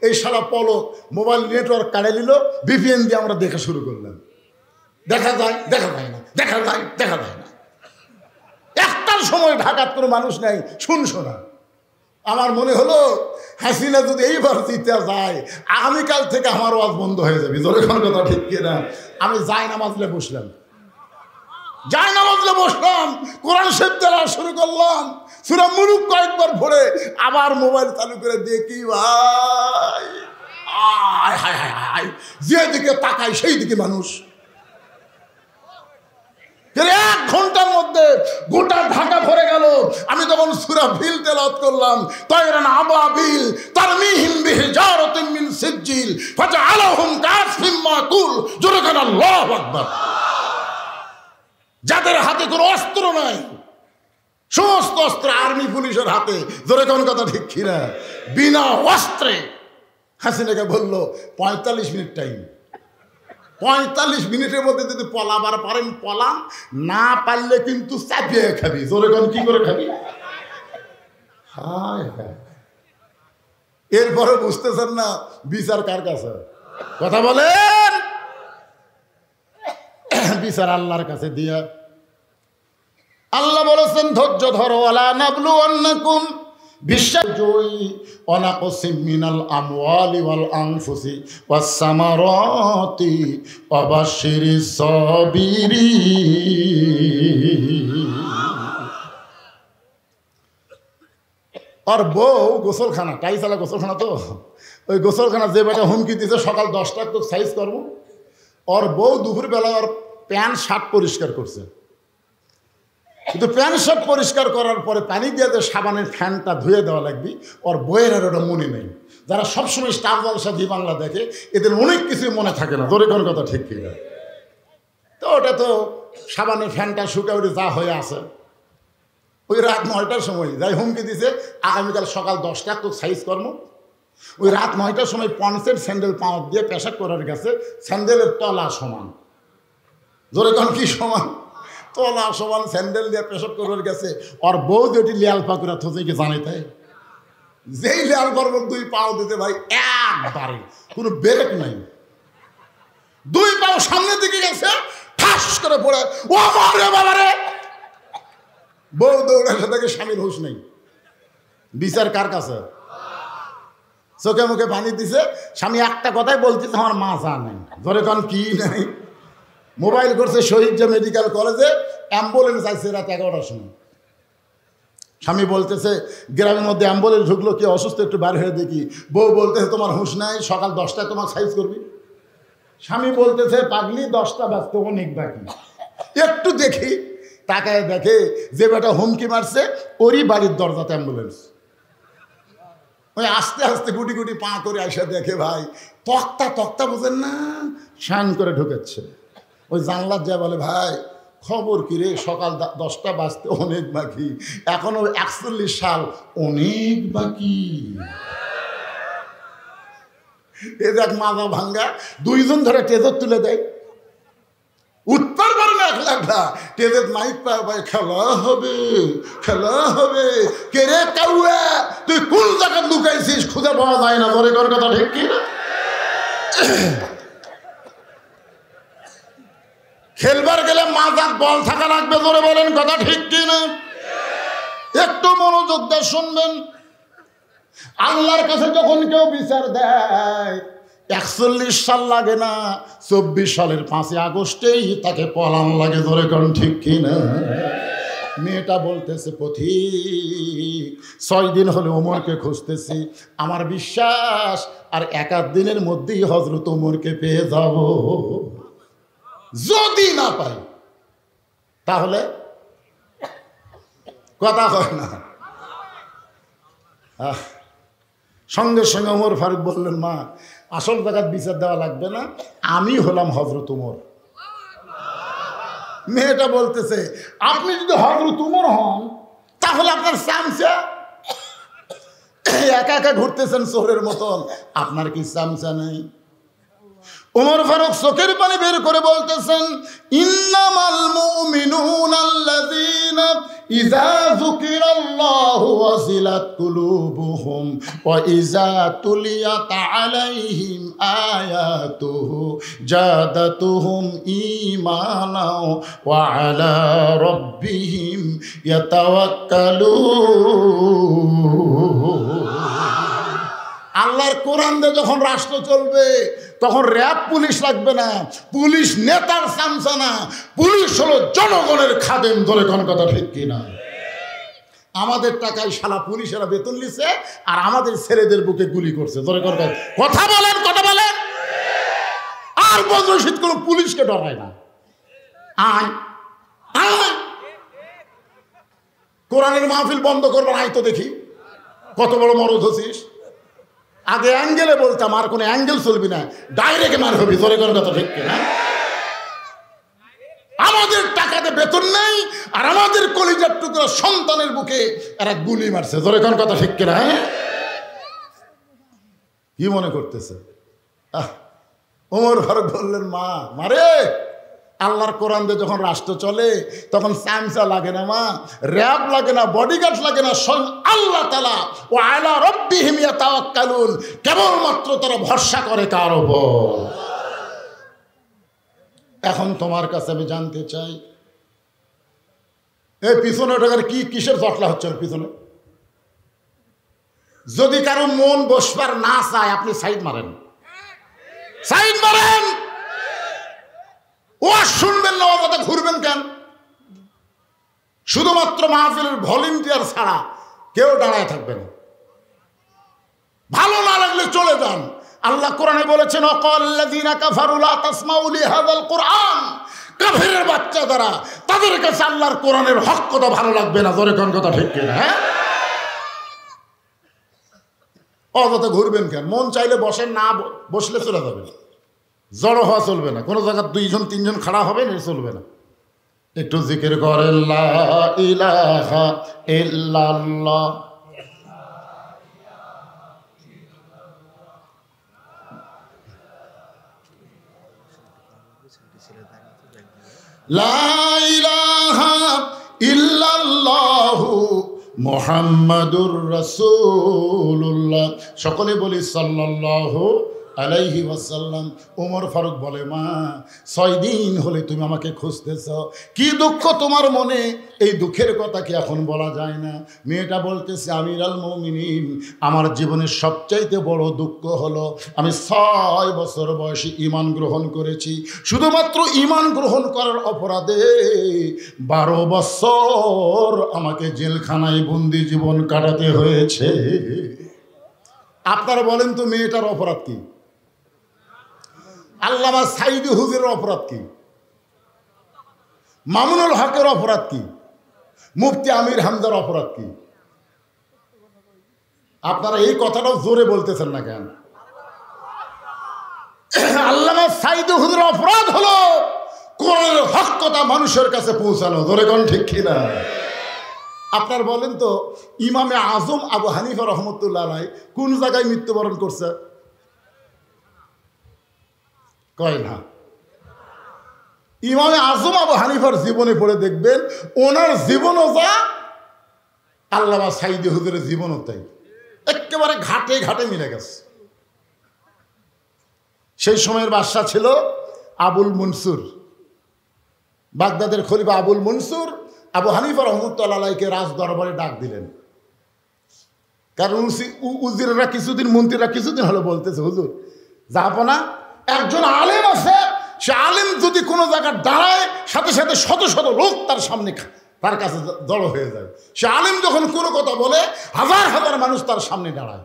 এই সারা পলক মোবাইল নেটওয়ার্ক কাটে নিল, ভিপিএন দিয়ে আমরা দেখা শুরু করলাম। দেখা যায় না, দেখা যায় না। একটার সময় ঢাকার কোনো মানুষ নাই, শুনছো না। আমার মনে হলো হাসিনা যদি এইবার জিতে যায়, আগামীকাল থেকে আমার ওয়াজ বন্ধ হয়ে যাবে, জোরে কোন কথা ঠিক কিনা? আমি জায়নামাজে বসলাম, কোরআন শরীফ তেলাওয়াত শুরু করলাম, সূরা মুলুক কয়েকবার পড়ে আবার মোবাইল চালু করে দেখি ভাই আয় হায় হায় হায়, যেদিকে তাকাই সেই দিকে মানুষ। 1 ঘন্টার মধ্যে গোটা ঢাকা ভরে গেল। আমি তখন সূরা ফিল তেলাওয়াত করলাম, তায়রান আবাবিল তারমিহিম বিহিজারাতিন মিন সিজ্জিল ফাজআলাহুম কাসফিম মাকুল। জোরে বলেন আল্লাহু আকবার। যাদের হাতে কোনো অস্ত্র নাই, সমস্ত অস্ত্র আর্মি পুলিশের হাতে, জোরে কোন কথা ঠিক কিনা? বিনা অস্ত্রে হাসিনাকে বললো 45 মিনিট টাইম। 45 মিনিটের মধ্যে যদি পলাবার পারেন পলান, না পারলে কিন্তু চাপিয়ে খাবি। জোরে কোন কি করে খাবি? হায় হায়। এরপরে বুঝতেছেন না বিচার কার কাছে? কথা বলেন। বিচার আল্লাহর কাছে দিয়া। আল্লাহ বলেছেন ধৈর্য ধরো, আলা নাবলুওয়ান্নাকুম বিশাইই ওয়ানাকসিম মিনাল আমওয়ালি ওয়াল আনফুসি ওয়াস সামারাতি ওয়াবাশশিরিস সাবিরিন। আর বউ গোসলখানা, টাইসালা গোসলখানা, তো ওই গোসলখানা যে বেটা হুমকি দিতে সকাল 10টায় তো সাইজ করবো, ওর বউ দুপুরবেলা ওর প্যান্ট শার্ট পরিষ্কার করছে। কিন্তু প্যান্ট শার্ট পরিষ্কার করার পরে পানি দিয়ে যে সাবানের ফ্যানটা ধুয়ে দেওয়া লাগবে, ওর বইয়ের আর ওটা মনে নেই। যারা সবসময় স্টার জলসা জি বাংলা দেখে, এদের অনেক কিছুই মনে থাকে না, জোরে কোন কথা ঠিক কিনা? তো ওটা তো সাবানের ফ্যানটা শুকে উঠে যা হয়ে আছে। ওই রাত 9টার সময় যাই হুমকি দিছে আগামীকাল সকাল 10টায় তো সাইজ কর্ম। ওই রাত 9টার সময় পঞ্চের স্যান্ডেল পাঁচ দিয়ে পেশাব করার গেছে, স্যান্ডেলের তলা সমান। জোরে কোন কি সমান? তলা সমান স্যান্ডেল দিয়ে পেশাব করার গেছে। ওর বউ যেটি লিয়াল পাকুরা থোঁকে জানাইতে, যেই লিয়াল করবো 2 পাও দিতে ভাই একবারে কোনো ব্রেক নাই, 2 পাও সামনের দিকে গেছে, ঠাস করে পড়ে ও মারে বাবারে। বউ দৌড়ে সাথে স্বামীর হুঁশ নেই, বিচার কার কাছে? চোখে মুখে পানি দিছে, স্বামী একটা কথাই বলতেছে, আমার মা চা নেই। ধরে কারণ কি নাই, মোবাইল করছে শহীদ মেডিকেল কলেজে, অ্যাম্বুলেন্স আসছে রাত 11টার সময়। স্বামী বলতেছে গ্রামের মধ্যে অ্যাম্বুলেন্স ঢুকলো, কি অসুস্থ, একটু বার হয়ে দেখি। বউ বলতেছে তোমার হুঁশ নাই, সকাল 10টায় তোমার সাইজ করবি। স্বামী বলতেছে পাগলি, 10টা বাজতে অনেক বাকি, একটু দেখি। তাকায় দেখে যে বেটা হুমকি মারছে ওরই বাড়ির দরজাতে অ্যাম্বুলেন্স। ওই আস্তে আস্তে গুটি গুটি পা করে আসা দেখে, ভাই তক্তা বুঝেন না, শান করে ঢুকেছে। ওই জানলার যা বলে, ভাই খবর কি রে, সকাল 10টা বাজতে অনেক বাকি, এখনো 41 সাল অনেক বাকি। এ দেখ মাথা ভাঙ্গা, দুইজন ধরে টেজর তুলে দেয়, উত্তর পারে না, 1 লাখ টেজের মাইক পায়, খেলা হবে খেলা হবে। কে রে কাউয়া, তুই কোন জায়গায় লুকাইছিস, খুঁজে পাওয়া যায় না। ধরে কর কথা ঠিক কি না? খেলবার গেলে মাথার বল থাকা লাগবে, ধরে বলেন কথা ঠিক কি না? একটু মনোযোগ দিয়ে শুনবেন। আল্লাহর কাছে যখন কেউ বিচার দেয় 41 সাল লাগে না, 24 সালের 5 আগস্টেই তাকে পলান লাগে। ধরে কারণ ঠিক কিনা? মেয়েটা বলতেছে পথিক 6 দিন হলে ওমরকে খুঁজতেছি, আমার বিশ্বাস আর 1-8 দিনের মধ্যেই হযরত ওমরকে পেয়ে যাব। যদি না পাই তাহলে কথা হয় না। সঙ্গে সঙ্গে ওমর ফারুক বললেন, মা আসল জায়গায় বিচার দেওয়া লাগবে না, আমি হলাম হযরত ওমর। মেয়েটা বলতেছে আপনি যদি হযরত ওমর হন তাহলে আপনার চামচা একা একা ঘুরতেছেন চোরের মতন, আপনার কি চামচা নেই? ওমর ফারুক চোখের পানি বের করে বলতেছেন, ইন্নামাল মুমিনুনা আল্লাযীনা ইযা যুকিরাল্লাহু ওয়াজিলাত কুলুবুহুম ওয়া ইযা তুলিয়াত আলাইহিম আয়াতুহু জাদাতুহুম ঈমানাও ওয়া আলা রাব্বিহিম ইয়াতাওয়াক্কালুন। আল্লাহর কোরআন দিয়ে যখন রাষ্ট্র চলবে তখন র্যাব পুলিশ লাগবে না, পুলিশ নেতার চামচা না, পুলিশ হলো জনগণের খাদেম। ধরে কোন কথা ঠিক কিনা? আমাদের টাকায় শালা পুলিশেরা বেতন নিচ্ছে আর আমাদের ছেলেদের বুকে গুলি করছে। ধরে কোন কথা বলেন, কথা বলেন। আর বজ্রশীত কোনো পুলিশকে ডরায় না। আয় আয়, কোরআনের মাহফিল বন্ধ করবার আয় তো দেখি কত বড় মরদ হচ্ছিস। আগে অ্যাঙ্গেলে বলতাম, আর কোনো অ্যাঙ্গেল চলবি না, ডাইরেক্ট মার হবি। ধরে কোন কথা ঠিক কিনা? আমাদের টাকাতে বেতন নেই আর আমাদের কলিজার টুকরা সন্তানের বুকে এরা গুলি মারছে। ধরে কোন কথা ঠিক কিনা? কি মনে করতেছে? ওমর ফারুক বললেন, মা মারে, আল্লাহর কোরআন দিয়ে যখন রাষ্ট্র চলে তখন চামচা লাগে না মা, র্যাব লাগে না, বডিগার্ড লাগে না, স্বয়ং আল্লাহ তাআলা ওয়া আলা রাব্বিহিম ইয়াতাওয়াক্কালুন, কেবলমাত্র তারা ভরসা করে কার উপর? এখন তোমার কাছে আমি জানতে চাই, এই পিছনে ওটাকার কি কিসের জটলা হচ্ছে পিছনে? যদি কারো মন বসবার না চায় আপনি সাইড মারেন, সাইড মারেন। ও শুনবেন না, ও কথা ঘুরবেন কেন? শুধুমাত্র মাহফিলের ভলেন্টিয়ার ছাড়া কেউ দাঁড়ায় থাকবে না। ভালো না লাগলে চলে যান। আল্লাহ কোরআনে বলেছেন, ওয়াকাল্লাযীনা কাফারু লা তাসমাউ লিহাযাল কুরআন, কাফেরের বাচ্চা যারা, তাদের কাছে আল্লাহর কোরআনের হক কথা ভালো লাগবে না। জোরে কোন কথা ঠিক কিনা? হ্যাঁ, অযথা ঘুরবেন কেন? মন চাইলে বসেন, না বসলে চলে যাবেন। জড়ো হওয়া চলবে না, কোনো জায়গায় 2-3জন খাড়া হবেন, এটা চলবে না। একটু জিকির করেন, লা ইলাহা ইল্লাল্লাহ। লা ইলাহা ইল্লাল্লাহু মুহাম্মাদুর রাসূলুল্লাহ। সকলে বলি সাল্লাল্লাহু আলাইহি ওয়াসাল্লাম। ওমর ফারুক বলে, মা 6 দিন হলে তুমি আমাকে খুঁজতেছ, কি দুঃখ তোমার মনে? এই দুঃখের কথা কি এখন বলা যায় না? মেয়েটা বলতেছে, আমিরুল মুমিনিন, আমার জীবনের সবচাইতে বড় দুঃখ হলো আমি 6 বছর বয়সে ঈমান গ্রহণ করেছি। শুধুমাত্র ঈমান গ্রহণ করার অপরাধে 12 বছর আমাকে জেলখানায় বন্দি জীবন কাটাতে হয়েছে। আপনারা বলেন তো মেয়েটার অপরাধ কি? আল্লামা সাইদি হুজুরের অপরাধ কি? মামুনুল হকের অপরাধ কি? মুফতি আমির হামজার অপরাধ কি? আপনারা এই কথাটাও জোরে বলতেছেন না কেন? আল্লামা সাইদি হুজুরের অপরাধ হলো কোরআনের হক কথা মানুষের কাছে পৌঁছানো। জোরে কোন ঠিক কিনা? আপনার বলেন তো ইমামে আজম আবু হানিফা রহমতুল্লাহ আলাইহি কোন জায়গায় মৃত্যুবরণ করছে? কয় না। ইমামে আজম আবু হানিফার জীবনে পড়ে দেখবেন, ওনার জীবনও যা, আল্লামা সাইদি হুজুরের জীবনও তাই, একেবারে ঘাটে ঘাটে মিলে গেছে। সেই সময়ের বাদশা ছিল আবুল মনসুর, বাগদাদের খলিফা আবুল মনসুর আবু হানিফা রহমতুল্লাহ আলাইহিকে রাজ দরবারে ডাক দিলেন। কারণ উজিররা কিছুদিন, মন্ত্রীরা কিছুদিন হলো বলতেছে, হুজুর যাবো না, একজন আলেম আছে, সে আলেম যদি কোনো জায়গায় দাঁড়ায় সাথে সাথে শত শত লোক তার সামনে তার কাছে জড়ো হয়ে যায়। সে আলেম যখন কোনো কথা বলে হাজার হাজার মানুষ তার সামনে দাঁড়ায়।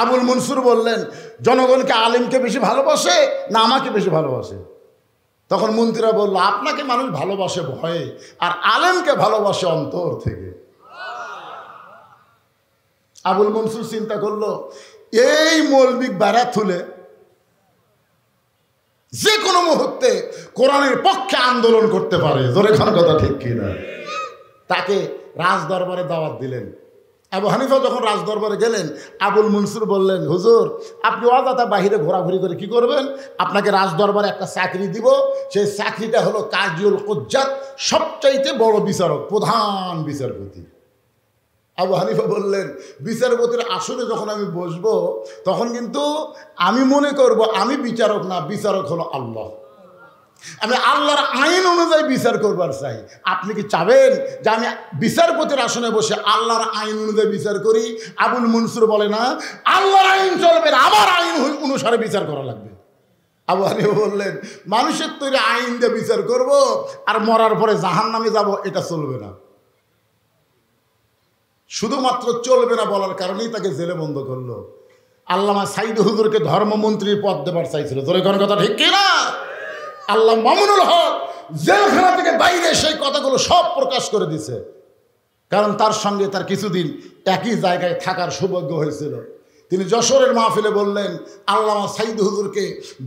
আবুল মনসুর বললেন, জনগণকে আলেমকে বেশি ভালোবাসে না আমাকে বেশি ভালোবাসে? তখন মন্ত্রীরা বলল, আপনাকে মানুষ ভালোবাসে ভয়ে, আর আলেমকে ভালোবাসে অন্তর থেকে। আবুল মনসুর চিন্তা করলো, এই মৌলবিক বেড়া তুলে যে কোনো মুহূর্তে কোরআনের পক্ষে আন্দোলন করতে পারে। জোরে খান কথা ঠিক কিনা? তাকে রাজ দরবারে দাওয়াত দিলেন। আবু হানিফা যখন রাজ দরবারে গেলেন, আবুল মনসুর বললেন, হুজুর আপনি অযথা বাহিরে ঘোরাঘুরি করে কি করবেন? আপনাকে রাজ দরবারে একটা চাকরি দিব। সেই চাকরিটা হলো কাজিউল কুজ্জাত, সবচাইতে বড় বিচারক, প্রধান বিচারপতি। আবু হানিফা বললেন, বিচারপতির আসনে যখন আমি বসবো তখন কিন্তু আমি মনে করব আমি বিচারক না, বিচারক হলো আল্লাহ। আমি আল্লাহর আইন অনুযায়ী বিচার করবার চাই। আপনি কি চাবেন যে আমি বিচারপতির আসনে বসে আল্লাহর আইন অনুযায়ী বিচার করি? আবুল মনসুর বলে, না, আল্লাহর আইন চলবে না, আমার আইন অনুসারে বিচার করা লাগবে। আবু হানিফা বললেন, মানুষের তৈরি আইন দিয়ে বিচার করব আর মরার পরে জাহান্নামে যাব, এটা চলবে না। শুধুমাত্র চলবে না বলার কারণেই তাকে জেলে বন্ধ করলো। আল্লামা সাইদি হুজুরকে ধর্মমন্ত্রীর পদ দেবার চাইছিল। জোরে কোন কথা ঠিক কিনা? আল্লাহ মামুনুল হক জেলখানা থেকে বাইরে সেই কথাগুলো সব প্রকাশ করে দিছে। কারণ তার সঙ্গে তার কিছুদিন একই জায়গায় থাকার সৌভাগ্য হয়েছিল। তিনি যশোরের মাহফিলে বললেন, আল্লামা সাইদি হুজুরকে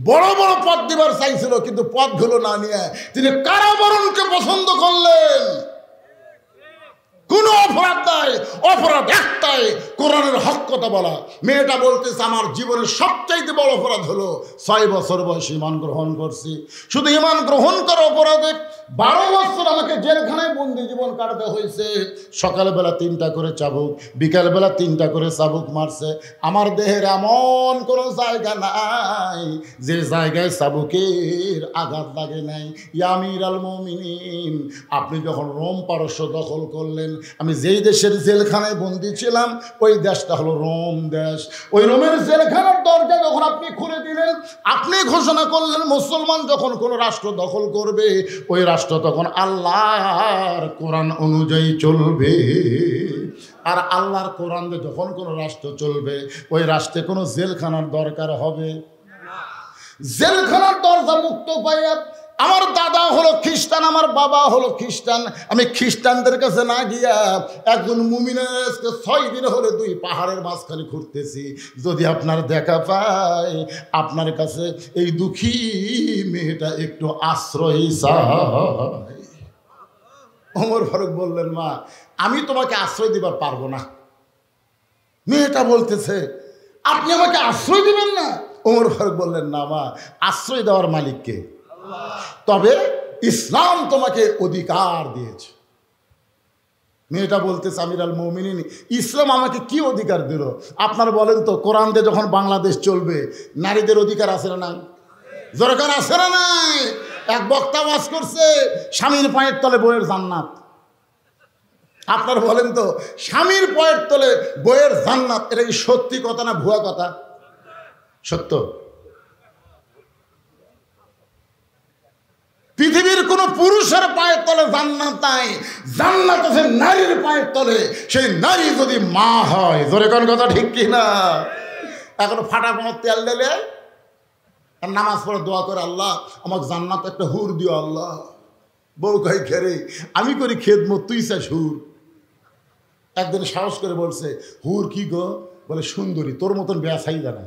বড় বড় পদ দিবার চাইছিল, কিন্তু পদগুলো না নিয়ে তিনি কারাবরণকে পছন্দ করলেন। কোনো অপরাধ নাই, অপরাধ একটাই, কোরআনের হক কথা বলা। মেয়েটা বলতেছে, আমার জীবনের সবচাইতে বড় অপরাধ হলো 6 বছর বয়সে ঈমান গ্রহণ করছি। শুধু ঈমান গ্রহণ করা অপরাধে 12 বছর আমাকে জেলখানায় বন্দি জীবন কাটাতে হয়েছে। সকালবেলা 3টা করে চাবুক, বিকালবেলা 3টা করে চাবুক মারছে। আমার দেহের এমন কোনো জায়গা নাই যে জায়গায় চাবুকের আঘাত লাগে নাই। ইয়া আমিরুল মুমিনিন, আপনি যখন রোম পারস্য দখল করলেন, আমি যেই দেশের জেলখানায় বন্দি ছিলাম ওই দেশটা হলো রোম দেশ। ওই রোমের জেলখানার দরজা যখন আপনি খুলে দিলেন, আপনি ঘোষণা করলেন মুসলমান যখন কোনো রাষ্ট্র দখল করবে ওই রাষ্ট্র তখন আল্লাহর কোরআন অনুযায়ী চলবে। আর আল্লাহর কোরআন দিয়ে যখন কোনো রাষ্ট্র চলবে ওই রাষ্ট্রে কোনো জেলখানার দরকার হবে না। জেলখানার দরজা মুক্ত পাইয়া আমার দাদা হলো খ্রিস্টান, আমার বাবা হলো খ্রিস্টান, আমি খ্রিস্টানদের কাছে না গিয়া একজন মুমিনের 6 দিন হলে 2 পাহাড়ের মাঝখানে ঘুরতেছি। যদি আপনার দেখা পাই, আপনার কাছে এই দুঃখী মেয়েটা একটু আশ্রয় চাই। ওমর ফারুক বললেন, মা আমি তোমাকে আশ্রয় দিবার পারবো না। মেয়েটা বলতেছে, আপনি আমাকে আশ্রয় দিবেন না? ওমর ফারুক বললেন, না মা, আশ্রয় দেওয়ার মালিককে, তবে ইসলাম তোমাকে অধিকার দিয়েছে। মেয়েটা বলতেছে আমিরুল মুমিনিন, ইসলাম আমাকে কি অধিকার দিল? আপনার বলেন তো, কোরআন দিয়ে যখন বাংলাদেশ চলবে, নারীদের অধিকার আছে না নাই? দরকার আছে না নাই? এক বক্তা ওয়াজ করছে স্বামীর পায়ের তলে বইয়ের জান্নাত। আপনার বলেন তো, স্বামীর পায়ের তলে বইয়ের জান্নাত, এটা কি সত্যি কথা না ভুয়া কথা? সত্য। পৃথিবীর কোন পুরুষের পায়ের তলে জান্নাত নাই, জান্নাত আছে নারীর পায়ের তলে। সেই নারী যদি মা হয়, জোরে কোন কথা ঠিক কি না? এখন ফাটা পাওয়ার তেল ঢেলে আর নামাজ পড়ে দোয়া করে, আল্লাহ আমাকে জান্নাত একটা হুর দিও আল্লাহ। বউ কই খেরে, আমি করি খেদমত, তুই চাস হুর। একদিন সাহস করে বলছে, হুর কি গো? বলে সুন্দরী, তোর মতন বেয়াসাই জানা।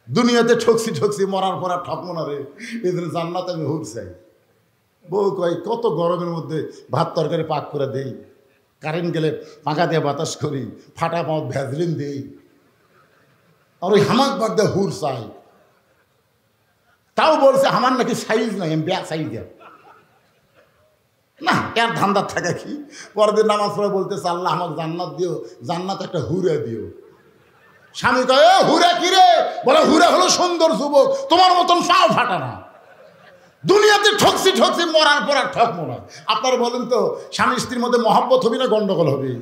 দুনিয়াতে ঠকছি ঠকছি, মরার পর আর ঠকবো না রে, এই জন্য জান্নাত আমি হুর চাই। বউ কয়, কত গরমের মধ্যে ভাত তরকারি পাক করে দেই, কারেন্ট গেলে পাখা দিয়ে বাতাস করি, ফাটা পাওয়া ভ্যাজলিন দেই, আর ওই হামাক বাদ দিয়ে হুর চাই। তাও বলছে আমার নাকি সাইজ নাই, আমি ব্যাগ সাইজ দেয় না, এর ধান্দার থাকা কি? পরের দিন নামাজ পড়ে বলতেছে, আল্লাহ আমাকে জান্নাত দিও, জান্নাত একটা হুরে দিও। স্বামী কয়, হুরা কি রে? বলে হুরা হলো সুন্দর যুবক, তোমার মতন পাও ফাটা না। দুনিয়াতে ঠকছি ঠকছি, মরার পর আর ঠকবো না। আপনার বলেন তো, স্বামী স্ত্রীর মধ্যে মহব্বত হবে না গন্ডগোল হবে?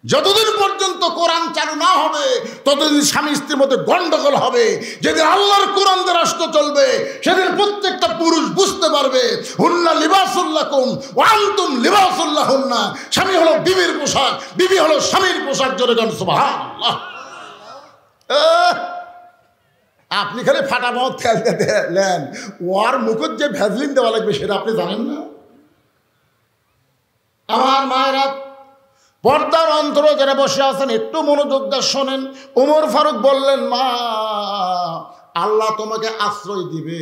যতদিন পর্যন্ত কোরআন চালু না হবে, ততদিন স্বামী স্ত্রীর মধ্যে গন্ডগোল হবে। যেদিন আল্লাহর কোরআন দিয়ে রাষ্ট্র চলবে, সেদিন প্রত্যেকটা পুরুষ বুঝতে পারবে, হুন্না লিবাসুল্লাকুম ওয়া আনতুম লিবাসুল্লাহুন্না। স্বামী হলো বিবির পোশাক, বিবি হলো স্বামীর পোশাক। জোরে গান সুবহানাল্লাহ। আপনি খালি ফাটা মত খেলেন, ওর মুখত যে ভ্যাজলিন দেওয়া লাগবে সেটা আপনি জানেন না? আমার মায়েরা, পর্দার অন্তরে যারা বসে আছেন, একটু মনোযোগ দিয়ে শোনেন। ওমর ফারুক বললেন, মা, আল্লাহ তোমাকে আশ্রয় দিবে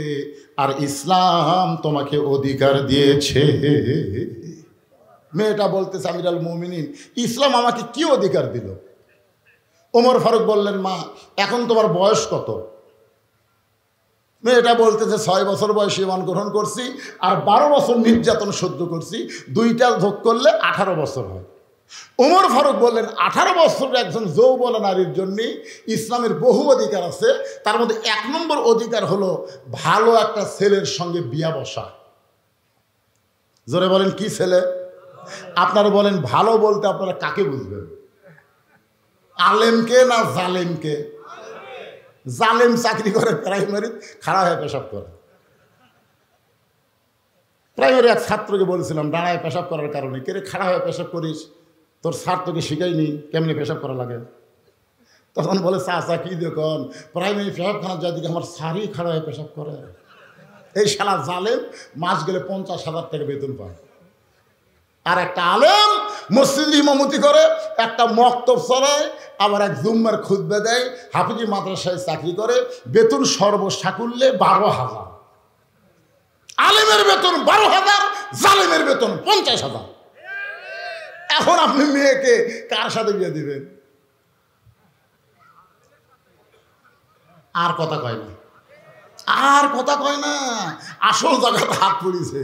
আর ইসলাম তোমাকে অধিকার দিয়েছে। মেয়েটা বলতেছে, আমিরুল মুমিনিন, ইসলাম আমাকে কি অধিকার দিল? ওমর ফারুক বললেন, মা, এখন তোমার বয়স কত? মেয়েটা বলতেছে, 6 বছর বয়সে ঈমান গ্রহণ করছি আর 12 বছর নির্যাতন সহ্য করছি, দুইটা যোগ করলে 18 বছর হয়। ওমর ফারুক বললেন, 18 বছরের একজন যৌবনা নারীর জন্য ইসলামের বহু অধিকার আছে। তার মধ্যে 1 নম্বর অধিকার হলো ভালো একটা ছেলের সঙ্গে বিয়া বসা। জোরে বলেন, কি ছেলে? আপনারা বলেন, ভালো বলতে আপনারা কাকে বুঝবেন? আলেমকে না জালেমকে? জালেম চাকরি করে প্রাইমারি, খাড়া হয়ে পেশাব করে। প্রাইমারি এক ছাত্রকে বলেছিলাম, দাঁড়ায় পেশাব করার কারণে, কে রে খাড়া হয়ে পেশাব করিস? তোর স্যার তোকে শিখাইনি কেমনি পেশাব করা লাগে? তখন বলে, চাচা কি দেখুন, প্রাইমারি পেশাবখানার যাদিকে আমার স্যারই খাড়া হয়ে পেশাব করে। এই শালা জালেম মাস গেলে 50,000 টাকা বেতন পায়। আর একটা আলেম মসজিদে ইমামতি করে, একটা মক্তব চলায়, আবার এক জুম্মার খুতবা দেয়, হাফিজি মাদ্রাসায় চাকরি করে, বেতন সর্বসাকুল্যে 12,000। আলেমের বেতন 12,000, জালেমের বেতন 50,000। এখন আপনি মেয়েকে কার সাথে বিয়ে দিবেন? আর কথা কয় না, আর কথা কয় না, আসল জায়গাতে হাত পড়িছে।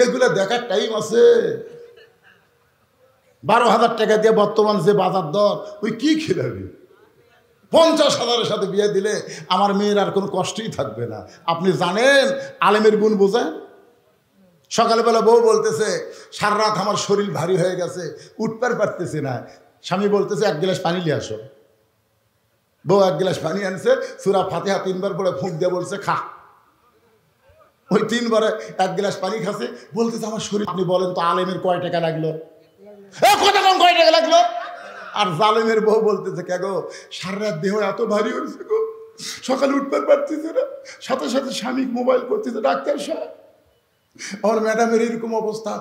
এগুলা দেখার টাইম আছে? 12,000 টাকা দিয়ে বর্তমান যে বাজার দর, ওই কি খেলাবি? 50,000-এর সাথে বিয়ে দিলে আমার মেয়ের আর কোনো কষ্টই থাকবে না। আপনি জানেন আলেমের গুণ বোঝেন? সকালবেলা বউ বলতেছে, সারা রাত আমার শরীর ভারী হয়ে গেছে, উঠতে পারতেছি না। স্বামী বলতেছে, 1 গ্লাস পানি নিয়ে আসো। বউ 1 গ্লাস পানি আনছে, সূরা ফাতিহা 3 বার পরে ফুঁক দিয়ে বলছে, খা। ওই 3 বারে 1 গ্লাস পানি খাচ্ছে, বলতেছে আমার শরীর। আপনি বলেন তো, আলেমের কয় টাকা লাগলো? কত কম, কয় টাকা লাগলো? আর জালেমের বউ বলতেছে, কে গো, সারা রাত দেহ এত ভারী হয়েছে গো, সকালে উঠতে পারতেছে না, সাথে সাথে স্বামী মোবাইল করতেছে, ডাক্তার সাহেব আমার ম্যাডামের এরকম অবস্থা।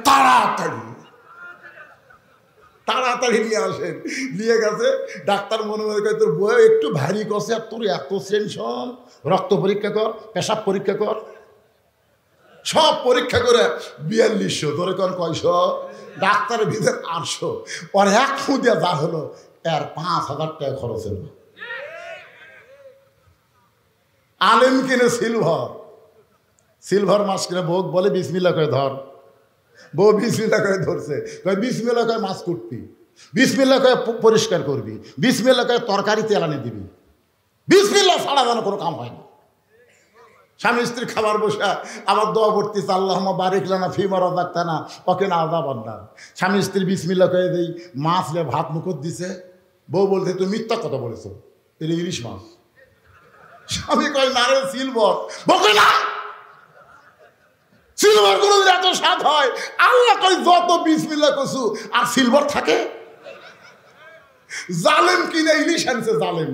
তাড়াতাড়ি তাড়াতাড়ি নিয়ে আসেন। নিয়ে গেছে, ডাক্তার মনে মনে করে, তোর বউ একটু ভারী করছে, আর তোর এত টেনশন, রক্ত পরীক্ষা কর, পেশাব পরীক্ষা কর, সব পরীক্ষা করে 4200, ধরে কর কয়শো, ডাক্তারের ভিতরে 800, আর এক ফু দিয়ে যা হলো এর 5,000 টাকা খরচ হলো। আলেম কিনে সিলভার, সিলভার মাছ কিনে বউ বলে বিসমিল্লাহ করে ধর। বউ বিসমিল্লাহ করে ধরছে, বিসমিল্লাহ করে মাছ কুটবি, বিসমিল্লাহ করে পরিষ্কার করবি, বিসমিল্লাহ করে তরকারি তেলানি দিবি, বিসমিল্লাহ ছাড়া যেন কোনো কাম হয় না। স্বামী স্ত্রী খাবার বসা আবার দোয়া পড়তেছে, আল্লাহুম্মা বারিক লানা ফিমা রাযাকতানা ওয়া কিনা আযাবান নার। স্বামী স্ত্রী বিসমিল্লাহ করে দেই, মাছ লে ভাত মুখত দিছে। বউ বলতে তুমি মিথ্যা কথা বলেছো, এটা ইলিশ মাছ। স্বামী কয় না রে সিলভার। বকে না, সিলভার গুলো এত স্বাদ হয়? আল্লাহ কয় যত বিসমিল্লাহ কসু আর সিলভার থাকে। জালেম কিনে ইলিশ আনছে, জালেম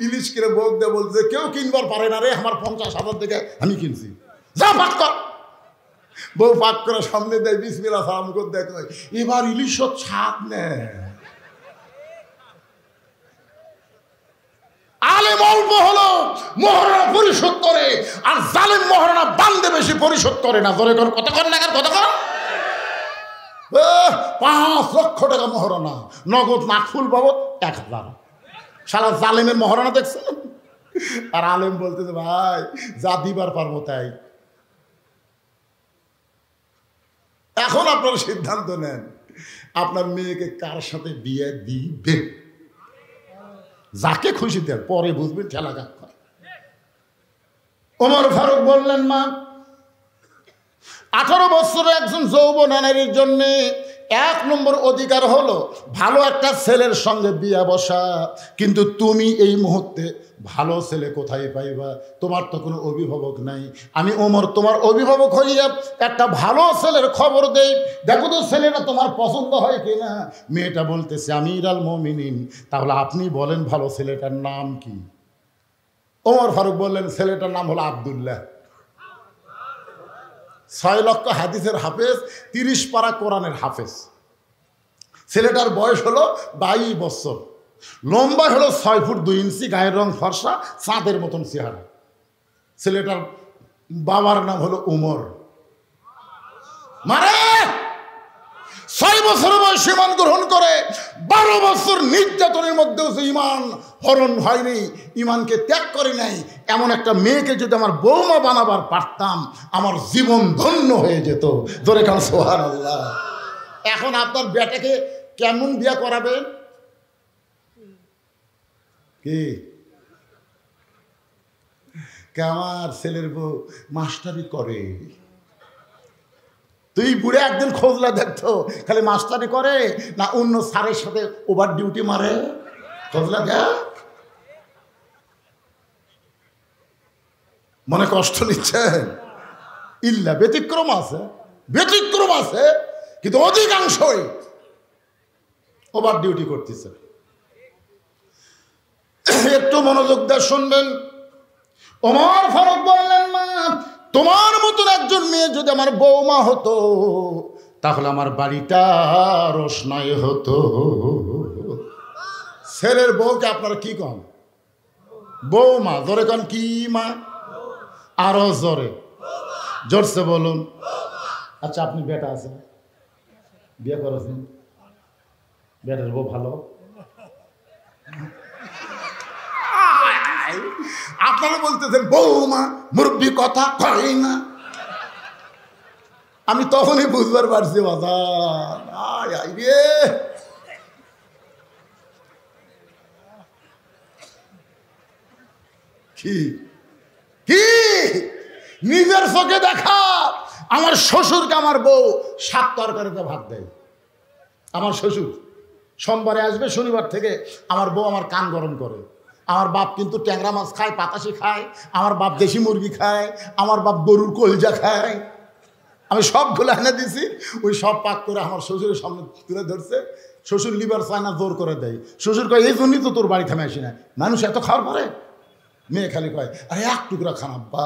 ইলিশ কিনে বউক দিয়ে বলছে কেউ কিনবার পারে না রে, আমার 50,000 থেকে আমি কিনছি, যা পাক কর। বউ পাক করে সামনে দেয়, বিসমিল্লাহ সালাম করে দেয়, এবার ইলিশও ছাদ নেয়। আলেম অল্প হলো মহারণা পরিশোধ করে, আর জালেম মহারণা বান্দে বেশি পরিশোধ করে না। ধরে কর কত করে না, কত কর 5 লক্ষ টাকা মহারণা, নগদ নাকফুল বাবদ 1000। সারা জালেমের মহারণা দেখছেন? আর আলেম বলতেছে ভাই যা দিবার পারবো তাই। এখন আপনার সিদ্ধান্ত নেন, আপনার মেয়েকে কার সাথে বিয়ে দিবে। যাকে খুশি দেন, পরে বুঝবেন ঠেলা কাক করে। ওমর ফারুক বললেন মা, 18 বছরের একজন যৌবন নারীর জন্য 1 নম্বর অধিকার হলো ভালো একটা ছেলের সঙ্গে বিয়ে বসা। কিন্তু তুমি এই মুহূর্তে ভালো ছেলে কোথায় পাইবা? তোমার তো কোনো অভিভাবক নাই। আমি ওমর তোমার অভিভাবক হইয়া একটা ভালো ছেলের খবর দেই, দেখো তো ছেলেটা তোমার পছন্দ হয় কিনা। মেয়েটা বলতেছে আমিরুল মুমিনিন, তাহলে আপনি বলেন ভালো ছেলেটার নাম কি? ওমর ফারুক বললেন ছেলেটার নাম হলো আব্দুল্লাহ। 6 লক্ষ হাদিসের হাফেজ, 30 পারা কোরআনের হাফেজ। ছেলেটার বয়স হলো 22 বছর, লম্বা হলো 6 ফুট 2 ইঞ্চি, গায়ের রং ফর্সা, চাঁদের মতন চেহারা। ছেলেটার বাবার নাম হলো উমর। মানে 6 বছর বয়সে ইমান গ্রহণ করে, 12 বছর নির্যাতনের মধ্যেও যে ইমান হরণ হয়নি, ইমানকে ত্যাগ করে নাই, এমন একটা মেয়েকে যদি আমার বৌমা বানাবার পারতাম, আমার জীবন ধন্য হয়ে যেত। ধরে কারণ সুবহানাল্লাহ। এখন আপনার বেটাকে কেমন বিয়ে করাবেন? কি আমার ছেলের বউ মাস্টারি করে, তুই বুড়ে একদিন খোঁজলা দেখতো খালি মাস্টারি করে না অন্য স্যারের সাথে ওভার ডিউটি মারে, খোঁজলা দেখ। মনে কষ্ট নিচ্ছেন? ইল্লা ব্যতিক্রম আছে, ব্যতিক্রম আছে, কিন্তু অধিকাংশই ওভার ডিউটি করতেছে। একটু মনোযোগ দিয়ে শুনবেন। ওমর ফারুক বললেন মা, তোমার মতন একজন মেয়ে যদি আমার বৌমা হতো তাহলে আমার বাড়িটা রোশনাই হতো। ছেলের বউকে আপনারা কি কন? বৌমা। জোরে কন কি মা? আরো জোরে, জোরসে বলুন। আচ্ছা আপনি বেটা আছেন, বিয়ে করেছেন, বেটার বউ ভালো, আপনারা বলতেছেন বৌমা মুরব্বী কথা কয় না। আমি তখনই বুঝবার পারছি বাজার কি কি নিজের চোখে দেখা। আমার শ্বশুরকে আমার বউ 7 তরকারিতে ভাত দেয়। আমার শ্বশুর সোমবারে আসবে, শনিবার থেকে আমার বউ আমার কান গরম করে। আমার বাপ কিন্তু ট্যাংরা মাছ খায়, পাতাশি খায়, আমার বাপ দেশি মুরগি খায়, আমার বাপ গরুর কলজা খায়। আমি সবগুলো এনে দিছি, ওই সব পাক করে আমার শ্বশুরের সামনে তুলে ধরছে। শ্বশুর লিভার চায় না, জোর করে দেয়। শ্বশুর কয় এই জন্যই তো তোর বাড়ি থামে আসি না, মানুষ এত খাওয়ার পরে। মেয়ে খালি কয় আরে 1 টুকরা খান আব্বা।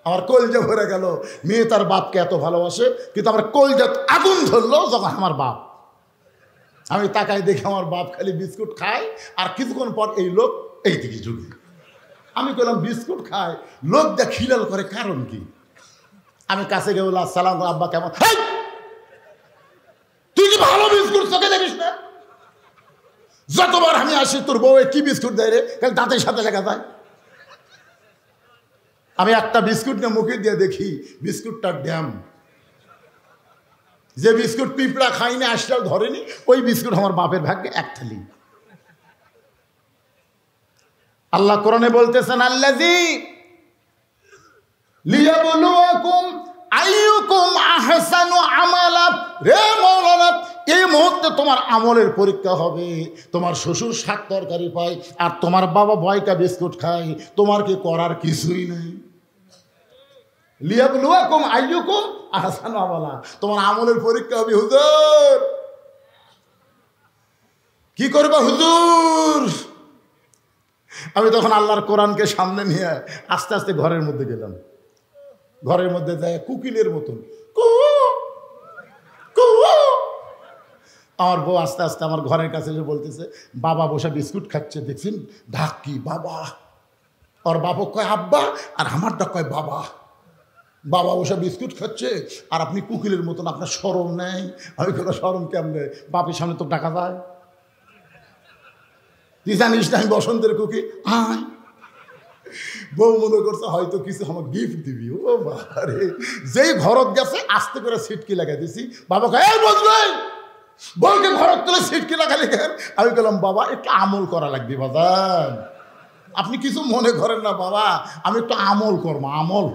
আমার কলজা ভরে গেল। মেয়ে তার বাপকে এত ভালোবাসে, কিন্তু আমার কলজা আগুন ধরলো যখন আমার বাপ। আমি তাকাই দেখি আমার বাপ খালি বিস্কুট খায়, আর কিছুক্ষণ পর এই লোক এই দিকে ঝুঁকে। আমি বললাম বিস্কুট খায়, লোক দেখ খিলাল করে, কারণ কি? আমি কাছে গিয়ে বললাম আসসালাম আব্বা কেমন? তুই কি ভালো বিস্কুট চোখে দেখিস না? যতবার আমি আসি তোর বউ কি বিস্কুট দেয় রে, দাঁতের সাথে লেখা যায়। আমি একটা বিস্কুট নিয়ে মুখে দিয়ে দেখি বিস্কুটটার ড্যাম। যে বিস্কুট পিঁপড়া খাইনি আসলেও ধরেনি, ওই বিস্কুট আমার বাপের ভাগ্যে এক থালি। আল্লাহ কোরআনে বলতেছেন, আল্লাযী লিয়াবলুয়াকুম আইয়ুকুম আহসানু আমালা। রে মাওলানা, এই মুহূর্তে তোমার আমলের পরীক্ষা হবে। তোমার শ্বশুর শাক তরকারি পায় আর তোমার বাবা বয়টা বিস্কুট খায়, তোমার কি করার কিছুই নাই। লিয়াবলুয়াকুম আইয়ুকুম আহসানু আমালা, তোমার আমলের পরীক্ষা হবে। হুজুর কি করবা হুজুর? আমি তখন আল্লাহর কোরআনকে সামনে নিয়ে আস্তে আস্তে ঘরের মধ্যে গেলাম। ঘরের মধ্যে যায় কুকিলের মতন আমার বউ আস্তে আস্তে আমার ঘরের কাছে এসে বলতেছে, বাবা বসে বিস্কুট খাচ্ছে, দেখছেন ঢাক কি বাবা। আর বাবা কয় আব্বা, আর আমারটা কয় বাবা। বাবা বসে বিস্কুট খাচ্ছে আর আপনি কুকিলের মতন, আপনার শরম নেই। আমি কোনো শরম কেমনে? বাপের সামনে তো ডাকা যায়। তুই জানিস না আমি বসন্তের কুকি? আয়। বউ মনে করছে হয়তো কিছু আমার গিফট দিবি। ও বাবারে, যেই ঘরত গেছে আস্তে করে সিটকি লাগাই দিছি। বাবা কয় এই বসবেন, বউকে ঘরত তুলে সিটকি লাগালে কেন? আমি বললাম বাবা একটু আমল করা লাগবে বাজান, আপনি কিছু মনে করেন না বাবা, আমি একটু আমল করবো। আমল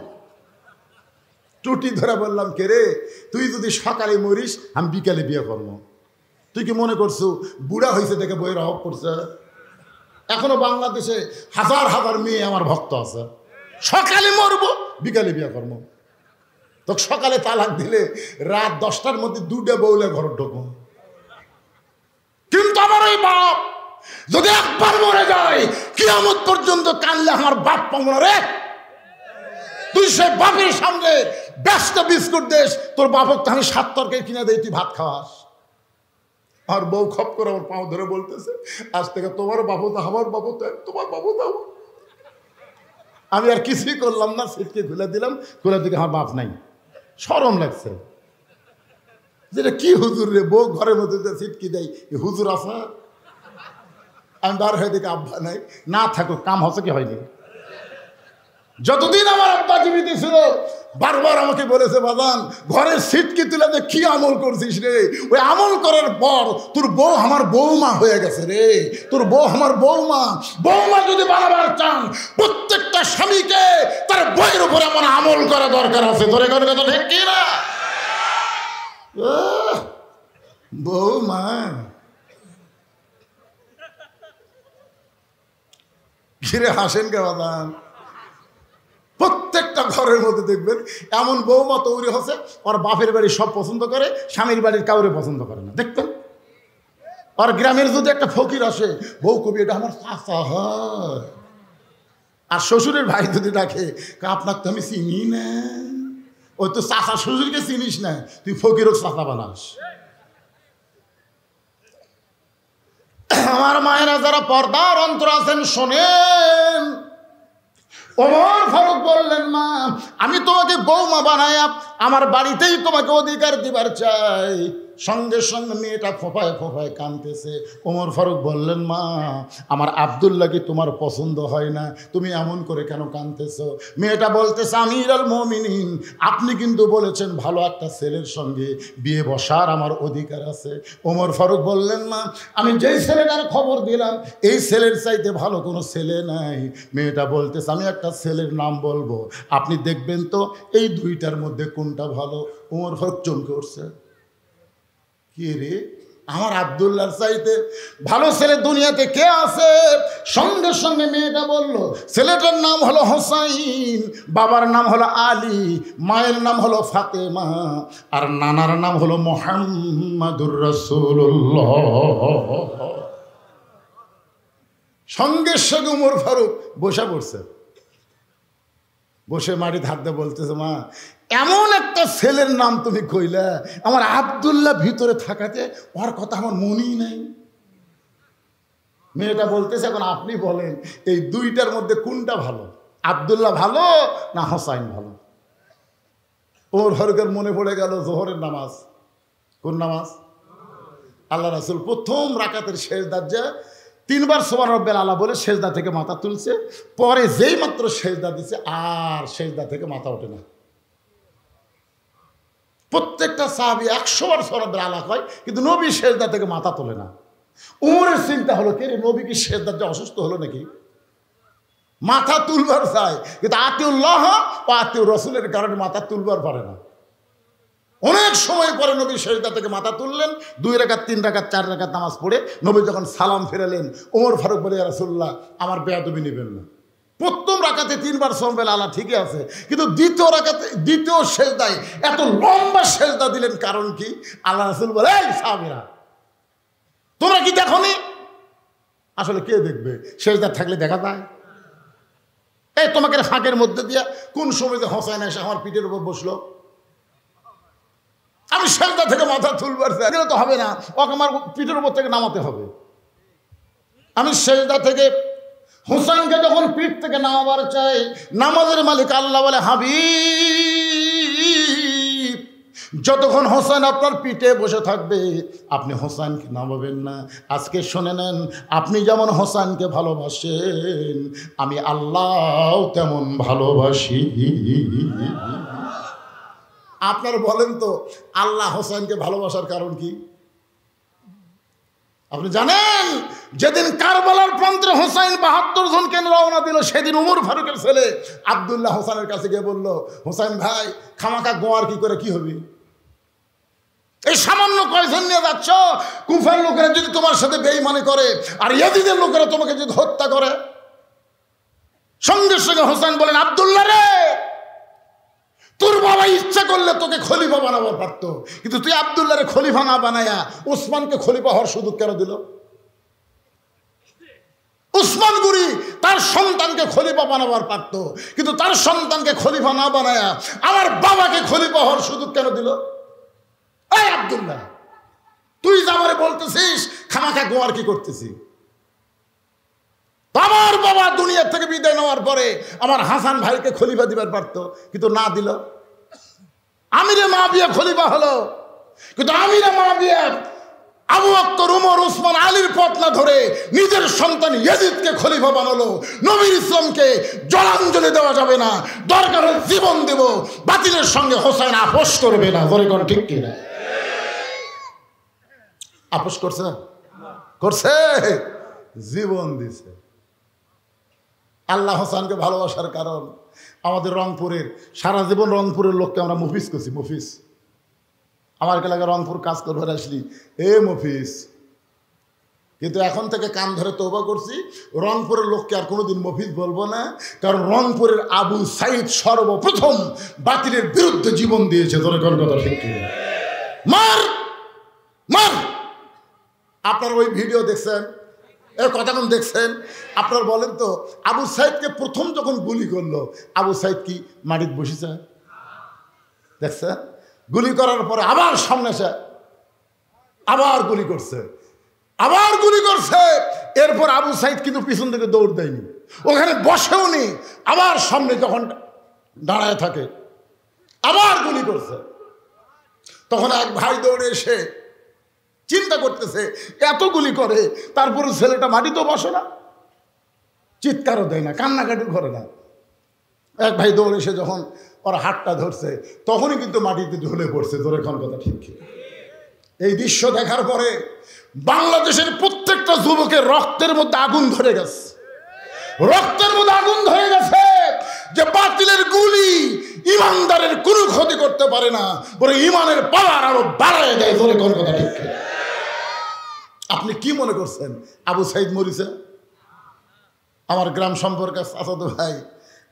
টুটি ধরে বললাম, কে রে তুই যদি সকালে মরিস আমি বিকালে বিয়ে করবো। তুই কি মনে করছো বুড়া হয়েছে দেখে বইয়ের অভাব করছে? এখনো বাংলাদেশে হাজার হাজার মেয়ে আমার ভক্ত আছে, সকালে মরবো বিকালে বিয়ে করবো। তো সকালে তালাক দিলে রাত 10টার মধ্যে 2টা বউলে ঘর ঢোকো। কিন্তু আমার ওই বাপ যদি একবার মরে যায় কিয়ামত পর্যন্ত কানলে আমার বাপ পাবো না রে। তুই সে বাপের সামনে ব্যস্ত বিস্কুট দেশ, তোর বাপকে আমি 7 তরকারি কিনে দেই, তুই ভাত খাওয়াস। আর বউ খপ করে আমার পাও ধরে বলতেছে, আজ থেকে তোমার বাবু তো আমার বাবু, তো তোমার বাবু দাও। আমি আর কিছুই করলাম না, সিটকে খুলে দিলাম। খুলে দিকে আমার বাপ নাই। শরম লাগছে, যেটা কি হুজুর রে, বউ ঘরের মধ্যে সিটকি দেয়, হুজুর আসা। আমি বার হয়ে দিকে আব্বা নাই, না থাকুক কাম হচ্ছে কি হয়নি। যতদিন আমার আব্বা জীবিত ছিল বারবার আমাকে বলেছে, বাজান ঘরের সিটকি তুলে যে কি আমল করছিস রে, ওই আমল করার পর তোর বউ আমার বৌমা হয়ে গেছে রে, তোর বউ আমার বৌমা। বৌমা যদি বানাবার চান প্রত্যেকটা স্বামীকে তার বউয়ের উপরে এমন আমল করা দরকার আছে। ধরে করে কথা ঠিক কি না? বৌমা ঘিরে হাসেন কে বাজান? প্রত্যেকটা ঘরের মধ্যে দেখবেন এমন বৌমা তৈরি হচ্ছে, ওর বাপের বাড়ি সব পছন্দ করে, স্বামীর বাড়ির কাউরে পছন্দ করে না। দেখতেন আর গ্রামের যদি একটা ফকির আসে, বউ কবি এটা আমার চাচা হয়। আর শ্বশুরের ভাই যদি ডাকে, আপনাকে তো আমি চিনি না। ওই তো চাচা শ্বশুরকে চিনিস না, তুই ফকিরও চাচা বানাস। আমার মায়েরা যারা পর্দার অন্তর আছেন শোনেন, ওমর ফারুক বললেন, মা আমি তোমাকে বৌমা বানায়া আমার বাড়িতেই তোমাকে অধিকার দিবার চাই। সঙ্গে সঙ্গে মেয়েটা ফোঁপায় ফোঁপায় কাঁদতেছে। ওমর ফারুক বললেন, মা আমার আব্দুল্লাহকে তোমার পছন্দ হয় না, তুমি এমন করে কেন কাঁদতেছো? মেয়েটা বলতেছে, আমিরুল মুমিনিন আপনি কিন্তু বলেছেন ভালো একটা ছেলের সঙ্গে বিয়ে বসার আমার অধিকার আছে। ওমর ফারুক বললেন, মা আমি যেই ছেলেটার খবর দিলাম এই ছেলের চাইতে ভালো কোনো ছেলে নাই। মেয়েটা বলতেছে, আমি একটা ছেলের নাম বলবো, আপনি দেখবেন তো এই দুইটার মধ্যে কোনটা ভালো। ওমর ফারুক চমকে উঠছে, কে রে, আমার আব্দুল্লাহর চাইতে ভালো ছেলে দুনিয়াতে কে আছে? সঙ্গে সঙ্গে মেয়েটা বলল, ছেলেটার নাম হলো হোসাইন, বাবার নাম হলো আলী, মায়ের নাম হলো ফাতেমা, আর নানার নাম হলো মুহাম্মাদুর রাসূলুল্লাহ। সঙ্গে সঙ্গে ওমর ফারুক বসে পড়ছে, বসে মাটি হাত দিয়ে বলতেছে, মা এমন একটা ছেলের নাম তুমি কইলা, আমার আব্দুল্লাহ ভিতরে থাকাতে ওর কথা আমার মনেই নাই। মেয়েটা বলতেছে, এখন আপনি বলেন এই দুইটার মধ্যে কোনটা ভালো, আব্দুল্লাহ ভালো না হোসাইন ভালো? ওমর ফারুকের মনে পড়ে গেল জোহরের নামাজ। কোন নামাজ? আল্লাহ রাসূল প্রথম রাকাতের শেষ দাজ্জা 3বার সুবহান রাব্বিল আলা বলে সেজদা থেকে মাথা তুলছে, পরে যেই মাত্র সেজদা দিছে আর সেজদা থেকে মাথা ওঠে না। প্রত্যেকটা সাহাবী 100 বার সুবহান রাব্বিল আলা কয়, কিন্তু নবী সেজদা থেকে মাথা তোলে না। উমরের চিন্তা হলো, কে রে, নবী কি সেজদাতে অসুস্থ হলো নাকি? মাথা তুলবার চায়, কিন্তু আতিউল্লাহ ও আতিউর রাসূলের কারণে মাথা তুলবার পারে না। অনেক সময় পরে নবী সেজদা থেকে মাথা তুললেন, 2 রাকাত 3 রাকাত 4 রাকাত নামাজ পড়ে নবী যখন সালাম ফেরালেন, ওমর ফারুক বলে, ইয়া রাসূলুল্লাহ, আমার বেয়াদবি নেবেন না। প্রথম রাকাতে 3বার সুবহান রাব্বিল আলা ঠিকই আছে, কিন্তু দ্বিতীয় রাকাতে দ্বিতীয় সেজদায় এত লম্বা সেজদা দিলেন, কারণ কি? আল্লাহ রাসূল বলে, এই সাহাবীরা, তোমরা কি দেখোনি? আসলে কে দেখবে? সেজদা থাকলে দেখা যায়? এই তোমাকে ফাঁকের মধ্যে দিয়া কোন সময় যে হোসেন এসে আমার পিঠের উপর বসলো, আমি সেজদা থেকে মাথা তুলবার চাই, তো হবে না, ওকে আমার পিঠের উপর থেকে নামাতে হবে। আমি সেজদা থেকে হোসেনকে যখন পিঠ থেকে নামাবার চাই, নামাজের মালিক আল্লাহ বলে, হাবিব, যতক্ষণ হোসেন আপনার পিঠে বসে থাকবে আপনি হোসেনকে নামাবেন না। আজকে শুনে নেন, আপনি যেমন হোসেনকে ভালোবাসেন, আমি আল্লাহ তেমন ভালোবাসি। আপনারা বলেন তো, আল্লাহ হোসেনকে ভালোবাসার কারণ কি? আপনি জানেন, যেদিন কারবালার প্রান্তে হোসেন 72 জনকে রওনা দিল, সেদিন উমর ফারুকের ছেলে আব্দুল্লাহ হোসেনের কাছে গিয়ে বলল, হোসেন ভাই, খামাখা গোয়ার কি করে কি হবে? এই সামান্য কয়জন নিয়ে যাচ্ছ, কুফার লোকেরা যদি তোমার সাথে বেঈমানি করে আর ইয়াজিদের লোকেরা তোমাকে যদি হত্যা করে। সঙ্গে সঙ্গে হোসেন বলেন, আব্দুল্লাহ রে, তোর বাবা ইচ্ছা করলে তোকে খলিফা বানাবার পারত, কিন্তু তুই আব্দুল্লাহরে খলিফা না বানায়া ওসমানকে খলিফা হওয়ার সুযোগ কেন দিল? উসমান গনি তার সন্তানকে খলিফা বানাবার পারত, কিন্তু তার সন্তানকে খলিফা না বানায়া আমার বাবাকে খলিফা হওয়ার সুযোগ কেন দিল? এই আব্দুল্লাহ, তুই যা আমারে বলতেছিস, খামাখা গোয়ার কি করতেছি? আমার বাবা দুনিয়া থেকে বিদায় নেওয়ার পরে আমার হাসান ভাইকে খলিফা দিবার পারত, কিন্তু না দিল। আমিরে মুআবিয়া খলিফা হলো, কিন্তু আমিরে মুআবিয়া আবু বকর, উমর, উসমান, আলীর পথ না ধরে নিজের সন্তান ইয়াজিদকে খলিফা বানালো। নবীর ইসলামকে জলাঞ্জলি দেওয়া যাবে না, দরকার হলে জীবন দেব, বাতিলের সঙ্গে হোসেন আপোষ করবে না। বলে কোন ঠিক কিনা? আপোষ করছে? করছে, জীবন দিছে। আল্লাহ হোসেনকে ভালোবাসার কারণ, আমাদের রংপুরের সারা জীবন রংপুরের লোককে আমরা মুফিস করছি। মুফিস, আমার এলাকায় রংপুর কাজ করবার আসলি, এ মুফিস, কিন্তু এখন থেকে কান ধরে তওবা করছি, রংপুরের লোককে আর কোনোদিন মুফিস বলবো না। কারণ রংপুরের আবু সাইদ সর্বপ্রথম বাতিলের বিরুদ্ধে জীবন দিয়েছে। ধরে কোন কথা ঠিক কি? মার মার। আপনার ওই ভিডিও দেখছেন, এর কথা কোন দেখছেন? আপনার বলেন তো, আবু সাইদকে প্রথম যখন গুলি করলো, আবু সাইদ কি মাটিতে বসেছে? দেখছেন? গুলি করার পরে আবার সামনে এসে আবার গুলি করছে, আবার গুলি করছে। এরপর আবু সাইদ কিন্তু পিছন থেকে দৌড় দেয়নি, ওখানে বসেও নি, আবার সামনে যখন দাঁড়ায় থাকে আবার গুলি করছে। তখন এক ভাই দৌড়ে এসে চিন্তা করতেছে, এত গুলি করে তারপরে ছেলেটা মাটিতেও বসে না, চিৎকারও দেয় না, কান্নাকাটিও করে না। এক ভাই দৌড়ে এসে যখন ওর হাতটা ধরছে, তখনই কিন্তু মাটিতে ঝুলে পড়ছে। ধরে কোন কথা ঠিক কি? এই দৃশ্য দেখার পরে বাংলাদেশের প্রত্যেকটা যুবকের রক্তের মধ্যে আগুন ধরে গেছে, রক্তের মধ্যে আগুন ধরে গেছে, যে বাতিলের গুলি ইমানদারের কোনো ক্ষতি করতে পারে না, বরং ইমানের পাওয়ার আরো বাড়ায় দেয়। ধরে কোন কথা ঠিক কি? আপনি কি মনে করছেন আবু সাইদ মরিছে? আমার গ্রাম সম্পর্কে আসাদ ভাই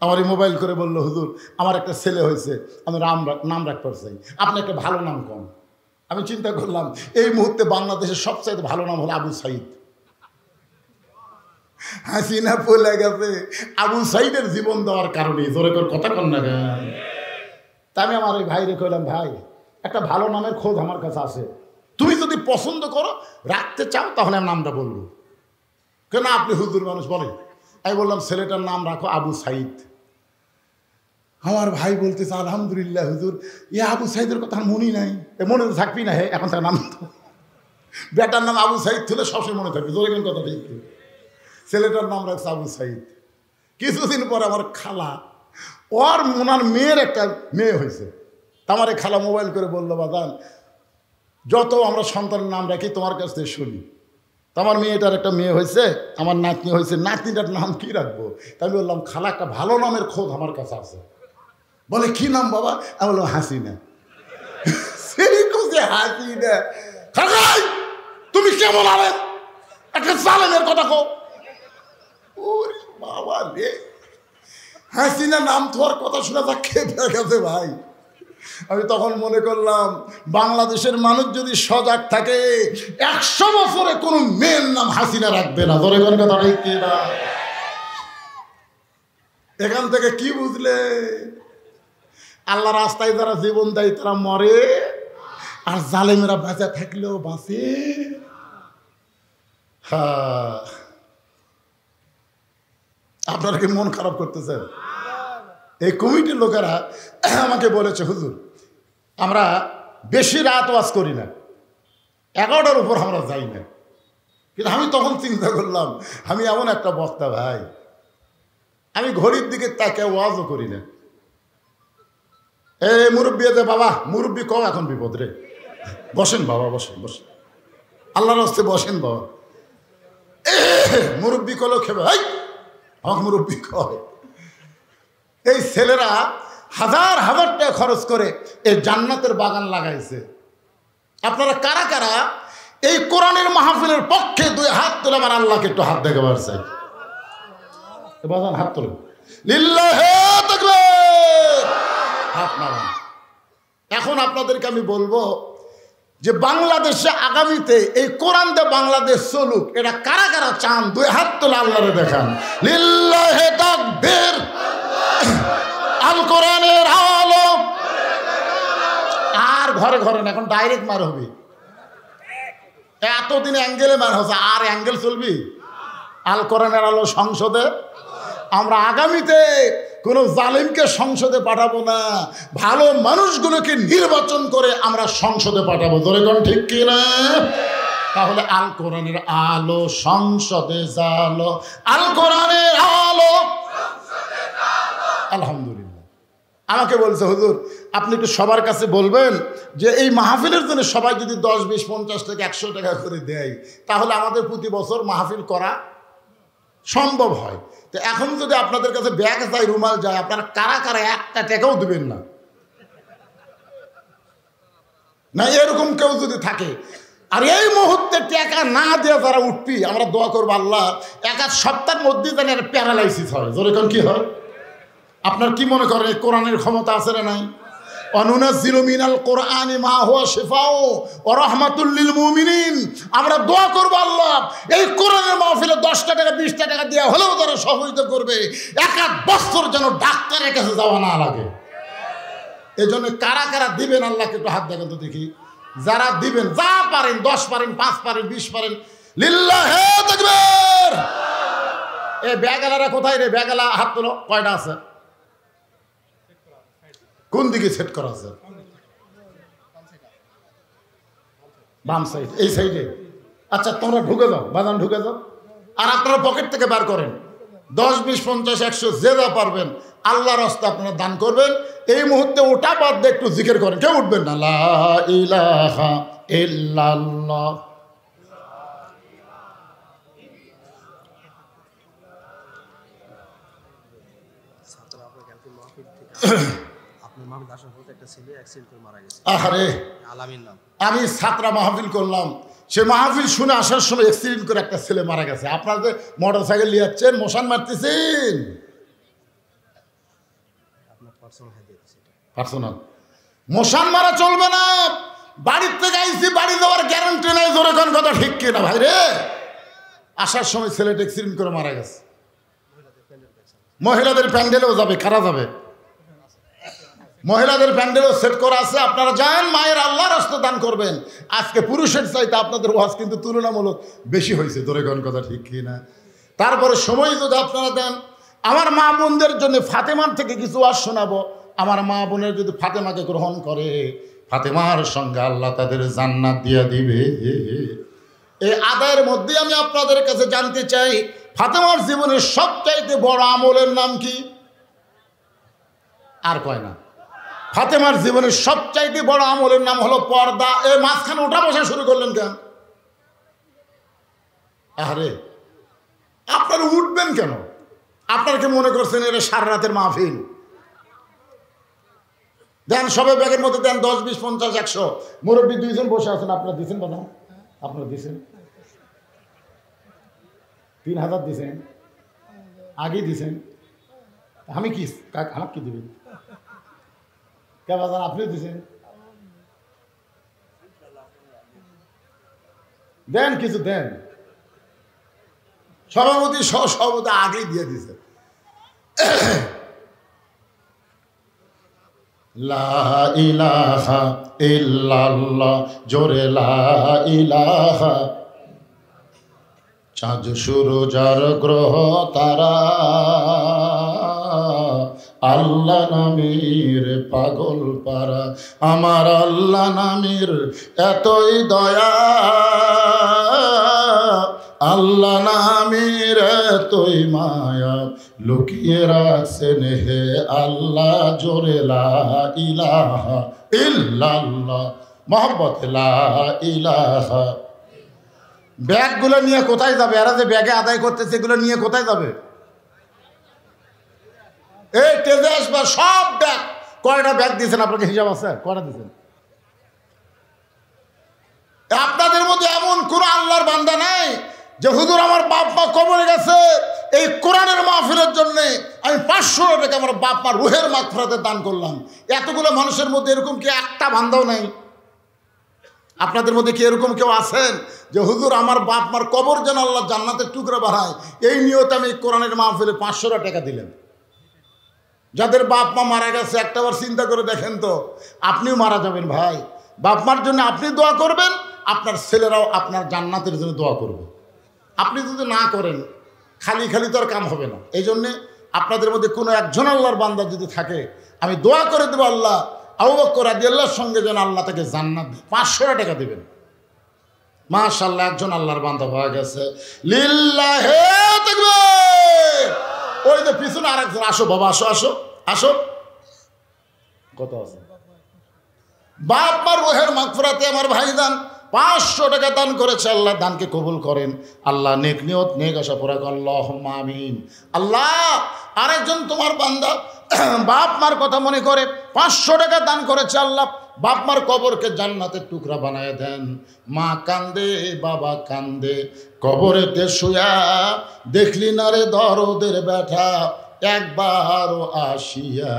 আমার মোবাইল করে বললো, হুজুর আমার একটা ছেলে হয়েছে, আমি নাম রাখতে চাই, আপনি একটা ভালো নাম কম। আমি চিন্তা করলাম, এই মুহূর্তে বাংলাদেশের সবচাইতে ভালো নাম হলো আবু সাইদ। হাসিনা পলে গেছে আবু সাইদের জীবন দেওয়ার কারণে। জোরে করে কথা কন না কেন? তা আমি আমার এই ভাইরে কইলাম, ভাই একটা ভালো নামের খোঁজ আমার কাছে আছে, তুমি যদি পছন্দ করো রাখতে চাও তাহলে আমি নামটা বলবো। কেন? আপনি হুজুর মানুষ, বলেন। আমি বললাম ছেলেটার নাম রাখো আবু সাইদ। আমার ভাই বলতেছে, আলহামদুলিল্লাহ হুজুর, এ আবু সাইদের কথা মনেই নাই। মনে থাকবি না? হে, এখন তার নাম তো বেটার নাম আবু সাইদ হলে সবসময় মনে থাকবে। জোরে কোন কথা ঠিক? ছেলেটার নাম রাখছে আবু সাইদ। কিছুদিন পরে আমার খালা, ওনার মেয়ের একটা মেয়ে হয়েছে। আমার এই খালা মোবাইল করে বললো, বাদান যত আমরা সন্তানের নাম রাখি তোমার কাছ থেকে শুনি। তো আমার মেয়েটার একটা মেয়ে হয়েছে, আমার নাতনি হয়েছে, নাতনিটার নাম কি রাখবো? তা আমি বললাম, খালা একটা ভালো নামের খোঁজ আমার কাছে আছে। বলে কি নাম বাবা? আমি বললাম হাসিনা। সেই খুঁজে হাসিনা। খালাই তুমি কেমন আলেন? একটা জালেমের কথা কো। ওরে বাবা রে, হাসিনা নাম তোমার কথা শুনে তা খেয়ে গেছে ভাই। আমি তখন মনে করলাম, বাংলাদেশের মানুষ যদি সজাগ থাকে 100 বছরে কোনো মেয়ের নাম হাসিনা রাখবে না। ধরে কোন কথা কি না? এখান থেকে কি বুঝলে? আল্লাহ রাস্তায় যারা জীবন দেয় তারা মরে, আর জালেমেরা বেঁচে থাকলেও বাঁচে। হ্যাঁ, আপনারা কি মন খারাপ করতেছেন? এই কমিটির লোকেরা আমাকে বলেছে, হুজুর আমরা বেশি রাত ওয়াজ করি না, 11টার উপর আমরা যাই না। কিন্তু আমি তখন চিন্তা করলাম, আমি এমন একটা বক্তা ভাই, আমি ঘড়ির দিকে তাকে ওয়াজও করি না। এই মুরব্বী আছে বাবা, মুরব্বী কম, এখন বিপদ রে। বসেন বাবা, বসেন বসেন, আল্লাহর হস্তে বসেন বাবা। মুরব্বী কলেও খেবে, আমাকে মুরব্বী কয়। এই ছেলেরা হাজার হাজার টাকা খরচ করে এই জান্নাতের বাগান লাগাইছে। আপনারা কারা কারা এই কোরআনের মাহফিলের পক্ষে 2 হাত তুলে আমার আল্লাহকে একটু হাত দেখাবার চাই? বাজান হাত তুলে লিল্লাহি তাকবীর, হাত নামান। এখন আপনাদেরকে আমি বলবো যে বাংলাদেশে আগামীতে এই কোরআন দিয়ে বাংলাদেশ চলুক, এটা কারা কারা চান? 2 হাত তুলে আল্লাহরে দেখান। লিল্লাহি তাকবীর। আল কোরআনের আলো। আর ঘরে ঘরে না, এখন ডাইরেক্ট মার হবে। এতদিন অ্যাঙ্গেলে মার হচ্ছে, আর অ্যাঙ্গেল চলবি? আল কোরআনের আলো সংসদে আমরা আগামীতে কোনো জালিমকে সংসদে পাঠাবো না, ভালো মানুষগুলোকে নির্বাচন করে আমরা সংসদে পাঠাবো। ধরে কোন ঠিক কিনা? তাহলে আল কোরআনের আলো সংসদে জালো, আল কোরআনের আলো। আলহামদুলিল্লাহ। আমাকে বলছে, হুজুর আপনি একটু সবার কাছে বলবেন যে এই মাহফিলের জন্য সবাই যদি 10, 20, 50 টাকা 100 টাকা করে দেয়, তাহলে আমাদের প্রতি বছর মাহফিল করা সম্ভব হয়। তো এখন যদি আপনাদের কাছে ব্যাগ যায়, রুমাল যায়, আপনারা কারা কারা 1 টাকাও দেবেন না? না এরকম কেউ যদি থাকে, আর এই মুহূর্তে টাকা না দিয়ে যারা উঠবি, আমরা দোয়া করবো আল্লাহ 1 সপ্তাহের মধ্যে যেন প্যারালাইসিস হয়। যেরকম কি হয়? আপনার কি মনে করেন কোরআনের ক্ষমতা আছে না নাই? অনুনাজ্জিলু মিনাল কোরআনি মা হুয়া শিফাউ ওয়া রাহমাতুল লিল মুমিনিন। আমরা দোয়া করব আল্লাহ এই কোরআনের মাহফিলে 10 টাকা 20 টাকা দেওয়া হলেও তারা সহযোগিতা করবে, 1 বছর যেন ডাক্তারের কাছে যাওয়া না লাগে। এই জন্য কারা কারা দিবেন আল্লাহকে একটু হাত দেখেন তো দেখি। যারা দিবেন, যা পারেন, 10 পারেন, 5 পারেন, 20 পারেন, লিল্লাহি তাকবীর। এ ব্যাগেলারা কোথায় রে? ব্যাগেলা হাত তোলো। কয়টা আছে? কোন দিকে সেট করা আছে? বাম সাইড, এই সাইডে। আচ্ছা তোমরা ঢুকে যাও, বাজান ঢুকে যাও। আর আপনারা পকেট থেকে বার করেন 10, 20, 50, 100 যে যা পারবেন আল্লাহর রাস্তায় আপনারা দান করবেন। এই মুহূর্তে ওটা বাদ দিয়ে একটু জিকির করেন, কেউ উঠবেন না। লা ইলাহা ইল্লাল্লাহ। আমি ছাত্রা মাহফিল করলাম, সে মাহফিল শুনে আসার সময় অ্যাক্সিডেন্ট করে একটা ছেলে মারা গেছে। আপনারা যে মোটর সাইকেল নিয়ে যাচ্ছেন, মশান মারতেছেন, পার্সোনাল মশান মারা চলবে না। বাড়ির থেকে আইসি, বাড়ি যাওয়ার গ্যারান্টি নাই। জোরে কোন কথা ঠিক কিনা ভাই রে? আসার সময় ছেলেটা অ্যাক্সিডেন্ট করে মারা গেছে। মহিলাদের প্যান্ডেলেও যাবে, কারা যাবে? মহিলাদের প্যান্ডেলও সেট করা আছে। আপনারা যান, মায়ের আল্লাহর রাস্তায় দান করবেন। আজকে পুরুষের চাইতে আপনাদের ওয়াজ কিন্তু তুলনামূলক বেশি হয়েছে। ধরে কোন কথা ঠিক কিনা? তারপরে সময় যদি আপনারা দেন, আমার মা বোনদের জন্য ফাতেমার থেকে কিছু ওয়াজ শোনাবো। আমার মা বোনের যদি ফাতেমাকে গ্রহণ করে, ফাতেমার সঙ্গে আল্লাহ তাদের জান্নাত দিয়ে দিবে। এই আদায়ের মধ্যে আমি আপনাদের কাছে জানতে চাই, ফাতেমার জীবনের সবচাইতে বড় আমলের নাম কি? আর কয় না। ফাতেমার জীবনের সবচাইতে বড় আমলের নাম হলো পর্দা। এই মাঝখানে ওঠা বসা শুরু করলেন কেন? আরে আপনারা উঠবেন কেন? আপনারা কি মনে করছেন এটা সারা রাতের মাহফিল? দেন সবাই ব্যাগের মধ্যে দেন 10, 20, 50, 100। মুরব্বী 2 জন বসে আছেন, আপনারা দিচ্ছেন বাদাম? আপনারা দিচ্ছেন 3000 দিচ্ছেন, আগে দিচ্ছেন। আমি কি আমার কি দিবেন? কে বাজান আপনি দিচ্ছেন? দেন কিছু দেন। সভাপতি সভাপতি আগেই দিয়ে দিছে। লা ইলাহা ইল্লাল্লাহ, জোরে লা ইলাহা। চাঁদ সূরজার গ্রহ তারা, আল্লাহ নামের পাগল পারা। আমার আল্লাহ নামের এতই দয়া, আল্লাহ নামের এতই মায়া, লুকিয়ে রাখছেন হে আল্লাহ, জোরে লা ইলাহা ইল্লাল্লাহ, মোহাম্মদ লা ইলাহা। ব্যাগগুলো নিয়ে কোথায় যাবে? এরা যে ব্যাগে আদায় করতেছে এগুলো নিয়ে কোথায় যাবে? এই টেজে আসবে সব ব্যাগ। কয়টা ব্যাগ দিয়েছেন আপনাকে হিসাব আছে? কয়টা দিয়েছেন? আপনাদের মধ্যে এমন কোন আল্লাহর বান্দা নাই যে হুজুর আমার বাপ মা কবরে গেছে, এই কোরআনের মাহফিলের জন্য আমি 500 টাকা আমার বাপ মা রুহের মাগফিরাতে দান করলাম। এতগুলো মানুষের মধ্যে এরকম কি একটা বান্দাও নাই? আপনাদের মধ্যে কি এরকম কেউ আছেন যে হুজুর আমার বাপ মার কবর যেন আল্লাহ জান্নাতের টুকরা বাড়ায়, এই নিয়তে আমি কোরআনের মাহফিলে 500 টাকা দিলেন? যাদের বাপ মা মারা গেছে একটাবার চিন্তা করে দেখেন তো, আপনিও মারা যাবেন ভাই। বাপ মার জন্য আপনি দোয়া করবেন, আপনার ছেলেরাও আপনার জান্নাতের জন্য দোয়া করবে। আপনি যদি না করেন খালি খালি তো আর কাম হবে না। এই জন্যে আপনাদের মধ্যে কোনো একজন আল্লাহর বান্দা যদি থাকে, আমি দোয়া করে দেবো আল্লাহ আবু বকর রাদিয়াল্লাহর সঙ্গে যেন আল্লাহ তাকে জান্নাত দেয়। 500 টাকা দেবেন। মাশাআল্লাহ, একজন আল্লাহর বান্দা হয়ে গেছে। লিল্লাহি তাকবীর। ওই যে পিছনে আরেকজন, আসো বাবা, আসো আসো আসো। কত আছে? বাপ মার রুহের মাগফিরাতে আমার ভাইজান 500 টাকা দান করেছে। আল্লাহ দানকে কবুল করেন। আল্লাহ নেক নিয়ত নেক আশা পুরা করেন। আল্লাহুম্মা আমিন। আল্লাহ আরেকজন তোমার বান্দা বাপ মার কথা মনে করে 500 টাকা দান করেছে। আল্লাহ বাপ মার কবরকে জান্নাতের টুকরা বানায় দেন। মা কান্দে, বাবা কান্দে, কবরেতে শুয়া, দেখলি না রে দরদের ব্যথা একবারও আসিয়া।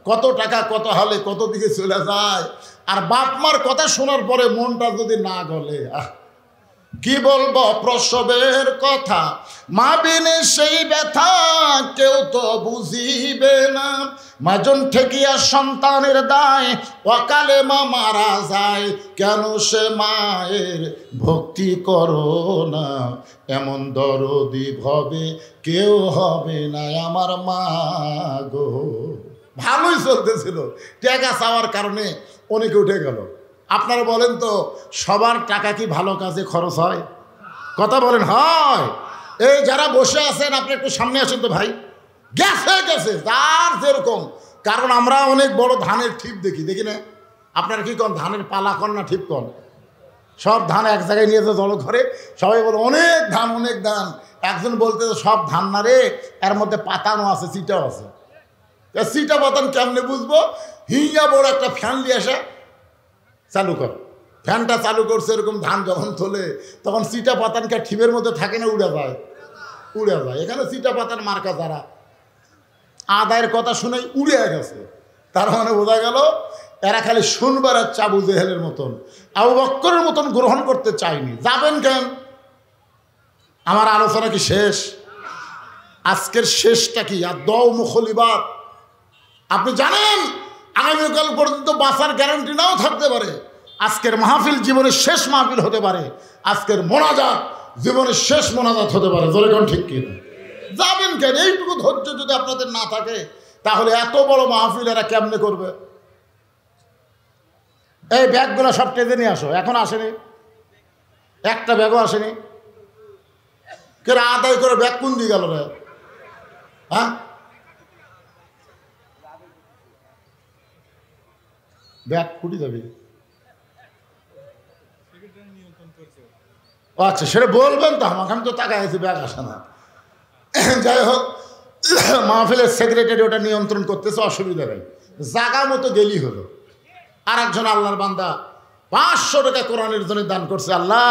কত টাকা কত হালে কত দিকে চলে যায়। আর বাপ মার কথা শোনার পরে মনটা যদি না গলে, কি বলবো প্রসবের কথা, মা বিনে সেই ব্যথা কেউ তো বুঝিবে না। মাজন ঠেকিয়া সন্তানের দায়, অকালে মা মারা যায়, কেন সে মায়ের ভক্তি করো না। এমন দরদি ভবে কেউ হবে না আমার মা গো। ভালোই চলতেছিল, টাকা চাওয়ার কারণে অনেকে উঠে গেল। আপনারা বলেন তো, সবার টাকা কি ভালো কাজে খরচ হয়? কথা বলেন হয়? এই যারা বসে আছেন আপনি একটু সামনে আসেন তো ভাই। গেছে গেছে যার যেরকম। কারণ আমরা অনেক বড় ধানের ঠিপ দেখি, দেখি না? আপনারা কি কন, ধানের পালা কন না ঠিপ কন? সব ধান এক জায়গায় নিয়ে জড়ো করে সবাই বলে অনেক ধান অনেক ধান। একজন বলতে সব ধান না রে, এর মধ্যে পাতানো আছে, চিটাও আছে। চিটা পাতান কেমনে বুঝবো? হিঙ্গা বড় একটা ফ্যান নিয়ে আসে চালু কর। ফ্যানটা চালু করছে, এরকম ধান যখন তোলে তখন চিটা পাতানকে ঠিপের মধ্যে থাকে না, উড়ে যায়, উড়ে যায়। এখানে চিটা পাতান মার্কা যারা আদায়ের কথা শুনেই উড়ে গেছে, তার মানে বোঝা গেল এরা খালি শুনবার আর আবু জেহেলের মতন, আবু বকরের মতন গ্রহণ করতে চায়নি। যাবেন কেন? আমার আলোচনা কি শেষ? আজকের শেষটা কি? আর দও মুখলিবাত। আপনি জানেন আগামীকাল পর্যন্ত বাঁচার গ্যারান্টি নাও থাকতে পারে। আজকের মাহফিল জীবনের শেষ মাহফিল হতে পারে। আজকের মোনাজাত জীবনের শেষ মোনাজাত হতে পারে। জোরে কোন ঠিক কিনা? যাবেন কেন? এইটুকু ধৈর্য যদি আপনাদের না থাকে তাহলে এত বড় মাহফিল এরা কেমনে করবে? এই ব্যাগগুলো সব টেজে নিয়ে আসো। এখন আসেনি, একটা ব্যাগও আসেনি। কে আদায় করে ব্যাগ কোন দিয়ে গেল রে? হ্যাঁ, ব্যাগ ফুটি যাবে। আচ্ছা, সেটা বলবেন তো আমাকে, আমি তো টাকা আছি, ব্যাগ আসে না। যাই হোক, মাহফিলের সেক্রেটারি ওটা নিয়ন্ত্রণ করতেছে, অসুবিধা নেই, জাগা মতো গেলি হলো। আর একজন আল্লাহর বান্দা 500 টাকা কোরআনের জন্য দান করছে। আল্লাহ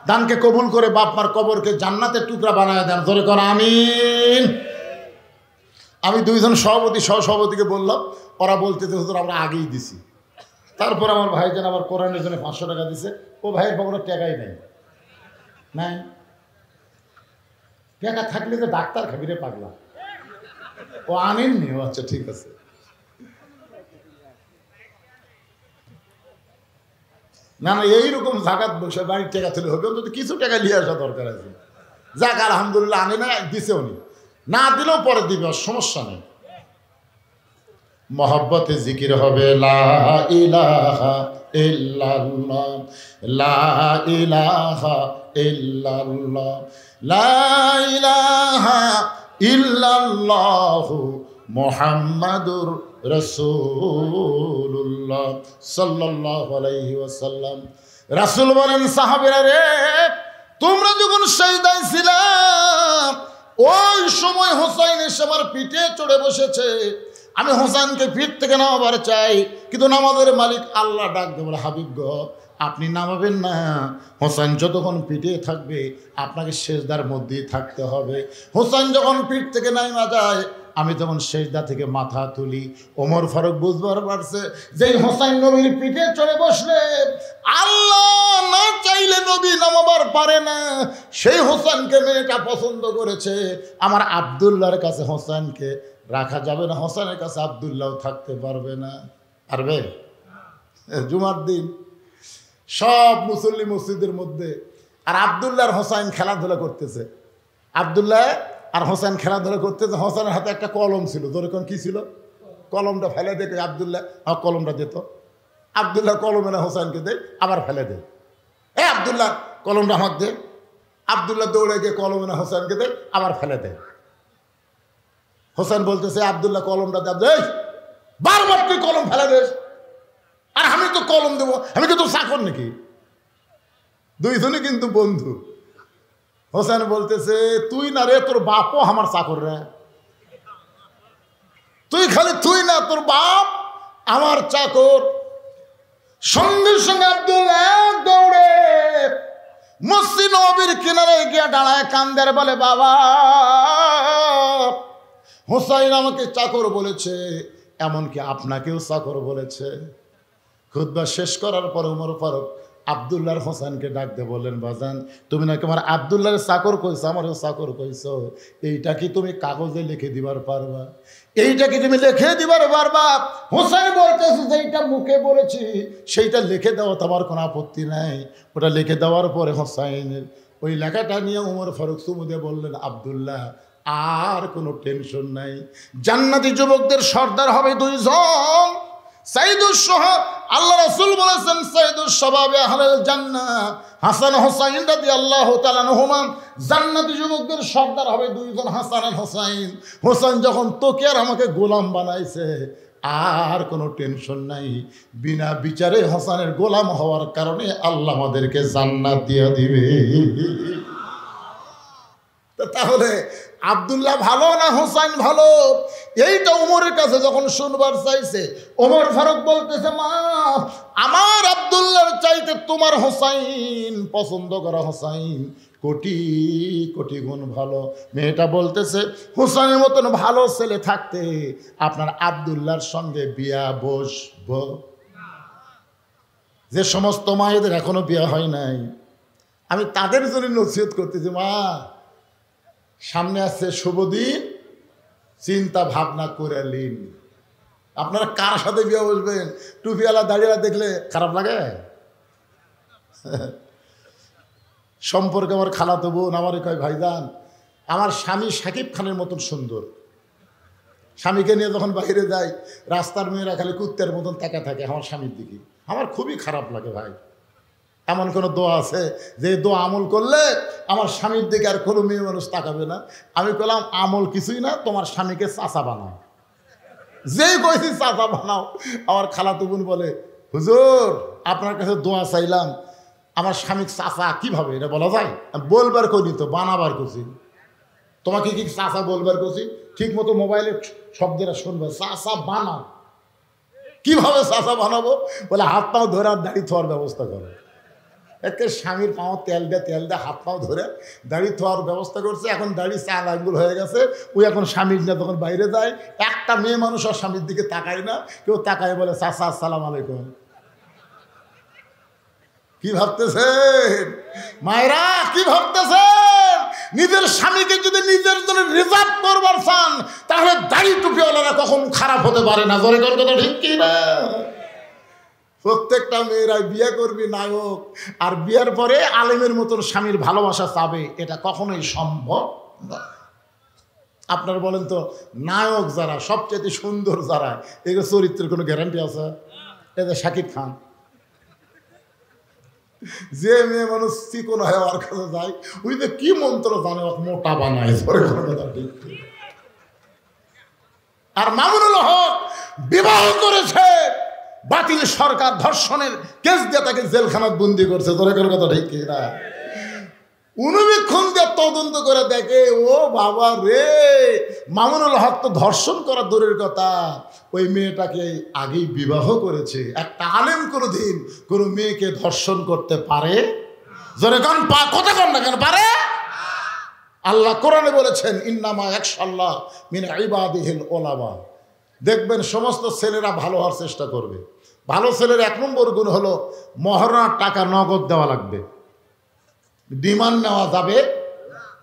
দানকে কবুল করে বাপ মার কবরকে জান্নাতের টুকরা বানায় দেন, জোরে কর আমিন। আমি 2 জন সভাপতি সহসভাপতিকে বললাম, ওরা বলতেছে হুজুর আমরা আগেই দিছি। তারপর আমার ভাইজান আবার কোরআনের জন্য 500 টাকা দিছে। ও ভাইয়ের পকেটে টাকাই নাই, নাই টাকা থাকলে তো ডাক্তার খাবি রে পাগলা, ও আনেননি। ও আচ্ছা ঠিক আছে। না না, এইরকম জাকাত বসে বাড়ির টাকা তুলে হবে, অন্তত কিছু টাকা নিয়ে আসা দরকার আছে। যাক আলহামদুলিল্লাহ, আনে না, দিছেও নি, না দিলেও পরে দিবে, সমস্যা নেই। মহব্বতে জিকির হবে লা ইলাহা ইল্লাল্লাহ, লা ইলাহা ইল্লাল্লাহ, লা ইলাহা ইল্লাল্লাহু মুহাম্মাদুর রাসূলুল্লাহ সাল্লাল্লাহু আলাইহি ওয়াসাল্লাম। রাসূল বলেন, সাহাবীরা রে, তোমরা যখন শহীদায় ছিলাম ওই সময় হোসাইন এসে আমার পিঠে চড়ে বসেছে। আমি হোসেনকে পিঠ থেকে নামাবার চাই, কিন্তু নামাজের মালিক আল্লাহ ডাক দেবে, বলে হাবিব গো আপনি নামাবেন না, হোসেন যতক্ষণ পিঠে থাকবে আপনাকে সেজদার মধ্যেই থাকতে হবে। হোসেন যখন পিঠ থেকে নামা যায় আমি তখন সেজদা থেকে মাথা তুলি। ওমর ফারুক বুঝবার পারছে যে হোসেন নবীর পিঠে চড়ে বসলে আল্লাহ না চাইলে নবী নামাবার পারে না। সেই হোসেনকে মেয়েটা পছন্দ করেছে। আমার আব্দুল্লাহর কাছে হোসেনকে রাখা যাবে না, হোসেনের কাছে আব্দুল্লাহ থাকতে পারবে না। পারবে? জুমার দিন সব মুসল্লি মসজিদের মধ্যে, আর আব্দুল্লাহর হোসেন খেলাধুলা করতেছে। আব্দুল্লাহ আর হোসেন খেলাধুলা করতেছে। হোসেনের হাতে একটা কলম ছিল, যেরকম কি ছিল, কলমটা ফেলে দেখে আব্দুল্লাহ কলমটা দিত। আব্দুল্লাহ কলম এনে হোসেনকে দেয়, আবার ফেলে দেয়। আব্দুল্লাহ কলমটা আমাকে দে। আব্দুল্লাহ দৌড়ে গিয়ে কলম এনে হোসেনকে দেয়, আবার ফেলে দেয়। হোসেন বলতেছে আব্দুল্লাহ কলমটা দে, বারবার তুই কলম ফেলে দেস, আর আমি তো কলম দেবো, আমি কি তোর চাকর নাকি? দুইজনই কিন্তু বন্ধু। হোসেন বলতেছে তুই না রে, তোর বাপও আমার চাকর রে, তুই খালি তুই না, তোর বাপ আমার চাকর। সঙ্গে সঙ্গে আব্দুল্লাহ দৌড়ে মসজিদ নববীর কিনারে গিয়ে দাঁড়ায়, কান্দের বলে বাবা হোসাইন আমাকে চাকর বলেছে, এমনকি আপনাকেও চাকর বলেছে। খুতবা শেষ করার পর ওমর ফারুক আব্দুল্লাহর হোসেনকে ডাকতে বললেন, বাজান তুমি নাকি আমার আব্দুল্লাহর চাকর কইছো, আমারও চাকর কইছো, এইটা কি তুমি কাগজে লিখে দিবার পারবা? এইটা কি তুমি লিখে দিবার পারবা? হোসেন বলতেছে যেইটা মুখে বলেছি সেইটা লিখে দেওয়া তোমার কোনো আপত্তি নাই। ওটা লিখে দেওয়ার পরে হোসাইনের ওই লেখাটা নিয়ে ওমর ফারুক চুমু দিয়ে বললেন, আব্দুল্লাহ আর কোনো টেনশন নাই, জান্নাতি যুবকদের সর্দার হবে 2 জন। সাইদুস শাবাব, আল্লাহ রাসূল বলেছেন সাইদুস শাবাবে আহলুল জান্নাহ, হাসান হোসাইন রাদিয়াল্লাহু তাআলা আনহুমা জান্নাতি যুবকদের সর্দার হবে 2 জন, হাসান আর হোসাইন। হোসেন যখন তোকে আর আমাকে গোলাম বানাইছে আর কোনো টেনশন নাই, বিনা বিচারে হোসেনের গোলাম হওয়ার কারণে আল্লাহ আমাদেরকে জান্নাত দিয়ে দিবে। তাহলে আব্দুল্লাহ ভালো না হোসেন ভালো? এইটা ওমরের কাছে যখন শুনবার চাইছে, ওমর ফারুক বলতেছে মা আমার আব্দুল্লাহর চাইতে তোমার হোসেন, পছন্দ করা হোসেন কোটি কোটি গুণ ভালো। মেয়েটা বলতেছে হোসেনের মতন ভালো ছেলে থাকতে আপনার আব্দুল্লাহর সঙ্গে বিয়া বসব। যে সমস্ত মায়েদের এখনো বিয়া হয় নাই, আমি তাদের জন্য নসিহত করতেছি, মা সামনে আসছে শুভ দিন, চিন্তা ভাবনা করে নিন। আপনারা কার সাথে বিয়ে বসবেন? টুপিওয়ালা দাড়িওয়ালা দেখলে খারাপ লাগে? সম্পর্কে আমার খালাতো বোন আমারে কয়, ভাইজান আমার স্বামী শাকিব খানের মতন সুন্দর। স্বামীকে নিয়ে যখন বাইরে যাই রাস্তার মেয়েরা খালি কুত্তের মতন তাকা থাকে আমার স্বামীর দিকে, আমার খুবই খারাপ লাগে ভাই। এমন কোনো দোয়া আছে যে দোয়া আমল করলে আমার স্বামীর দিকে আর কোনো মেয়ে মানুষ তাকাবে না? আমি বললাম আমল কিছুই না, তোমার স্বামীকে চাচা বানাও। যেই কইছি চাচা বানাও, আমার খালাতো বোন বলে হুজুর আপনার কাছে দোয়া চাইলাম, আমার স্বামী চাচা কিভাবে এটা বলা যায়? বলবার করি তো, বানাবার করছি। তোমাকে কি চাচা বলবার করছি? ঠিক মতো মোবাইলের শব্দটা শুনবে, চাচা বানাও। কিভাবে চাচা বানাবো? বলে হাত পাও ধরে আর দাড়ি থোয়ার ব্যবস্থা করো। একে স্বামীর পাও তেল দিয়ে হাত পাও ধরে দাড়ি থোয়ার ব্যবস্থা করছে। এখন দাড়ি 4 আঙ্গুল হয়ে গেছে। ওই এখন স্বামীর না তখন বাইরে যায়, একটা মেয়ে মানুষ আর স্বামীর দিকে তাকায় না। কেউ তাকায় বলে চাচা আসসালাম আলাইকুম। কি ভাবতেছেন মায়েরা, কি ভাবতেছেন? নিজের স্বামীকে যদি নিজের জন্য রিজার্ভ করবার চান, তাহলে দাড়ি টুপিওয়ালারা কখন খারাপ হতে পারে না। জোরে করে কথা ঠিক কি না? প্রত্যেকটা মেয়েরাই বিয়ে করবি নায়ক, আর বিয়ের পরে আলেমের মতন স্বামীর ভালোবাসা চাবে, এটা কখনোই সম্ভব না। আপনারা বলেন তো, নায়ক যারা সবচেয়ে সুন্দর যারা, এগুলো চরিত্রের কোনো গ্যারান্টি আছে? এদের শাকিব খান। যে মেয়ে মানুষ চিকন হয় ওর কাছে যায়, ওই যে কি মন্ত্র জানে, মোটা বানায়। আর মামুনুল হক বিবাহ করেছে, বাতিল সরকার ধর্ষণের কেস দিয়ে তাকে জেলখানায় বন্দি করছে। তোর কথা ঠিক কিনা? অনুবীক্ষণ দিয়ে তদন্ত করে দেখে, ও বাবা রে, মামুনুল হক তো ধর্ষণ করা দূরের কথা, ওই মেয়েটাকে আগেই বিবাহ করেছে। একটা আলেম কোনোদিন কোনো মেয়েকে ধর্ষণ করতে পারে? জোরে কান কথা কন না কেন, পারে? আল্লাহ কোরআনে বলেছেন ইন্নামা ইয়াখশাল্লাহ মিন ইবাদিহিল উলামা। দেখবেন সমস্ত ছেলেরা ভালো হওয়ার চেষ্টা করবে। ভালো ছেলের 1 নম্বর গুণ হলো মহারণার টাকা নগদ দেওয়া লাগবে, ডিমান্ড নেওয়া যাবে,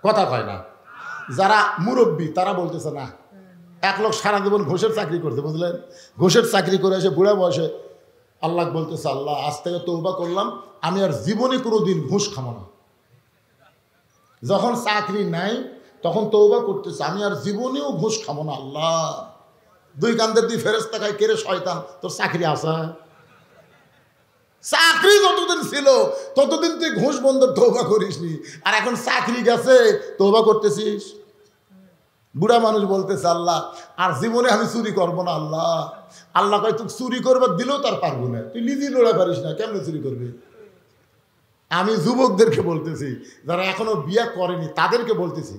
কথা কয় না। যারা মুরব্বী তারা বলতেছে না। এক লোক সারা জীবন ঘুষের চাকরি করতে, বুঝলেন, ঘুষের চাকরি করে এসে বুড়া বয়সে আল্লাহ বলতেছে, আল্লাহ আজ থেকে তওবা করলাম, আমি আর জীবনে কোনো দিন ঘুষ খাবো না। যখন চাকরি নাই তখন তওবা করতেছে, আমি আর জীবনেও ঘুষ খাবো না। আল্লাহ 2 কান্দের 2 ফেরেশতা কয়, কে রে শয়তান, তোর চাকরি আছে? চাকরি যতদিন ছিল ততদিন তুই ঘুষ বন্ধ তওবা করিসনি, আর এখন চাকরি গেছে তওবা করতেছিস। বুড়া মানুষ বলতেছে, আল্লাহ আর জীবনে আমি চুরি করবো না। আল্লাহ আল্লাহ কয়, তুই চুরি করবার দিলেও তার পারবো না, তুই নিজেই লড়া পারিস না, কেমনে চুরি করবি? আমি যুবকদেরকে বলতেছি, যারা এখনো বিয়ে করেনি তাদেরকে বলতেছি,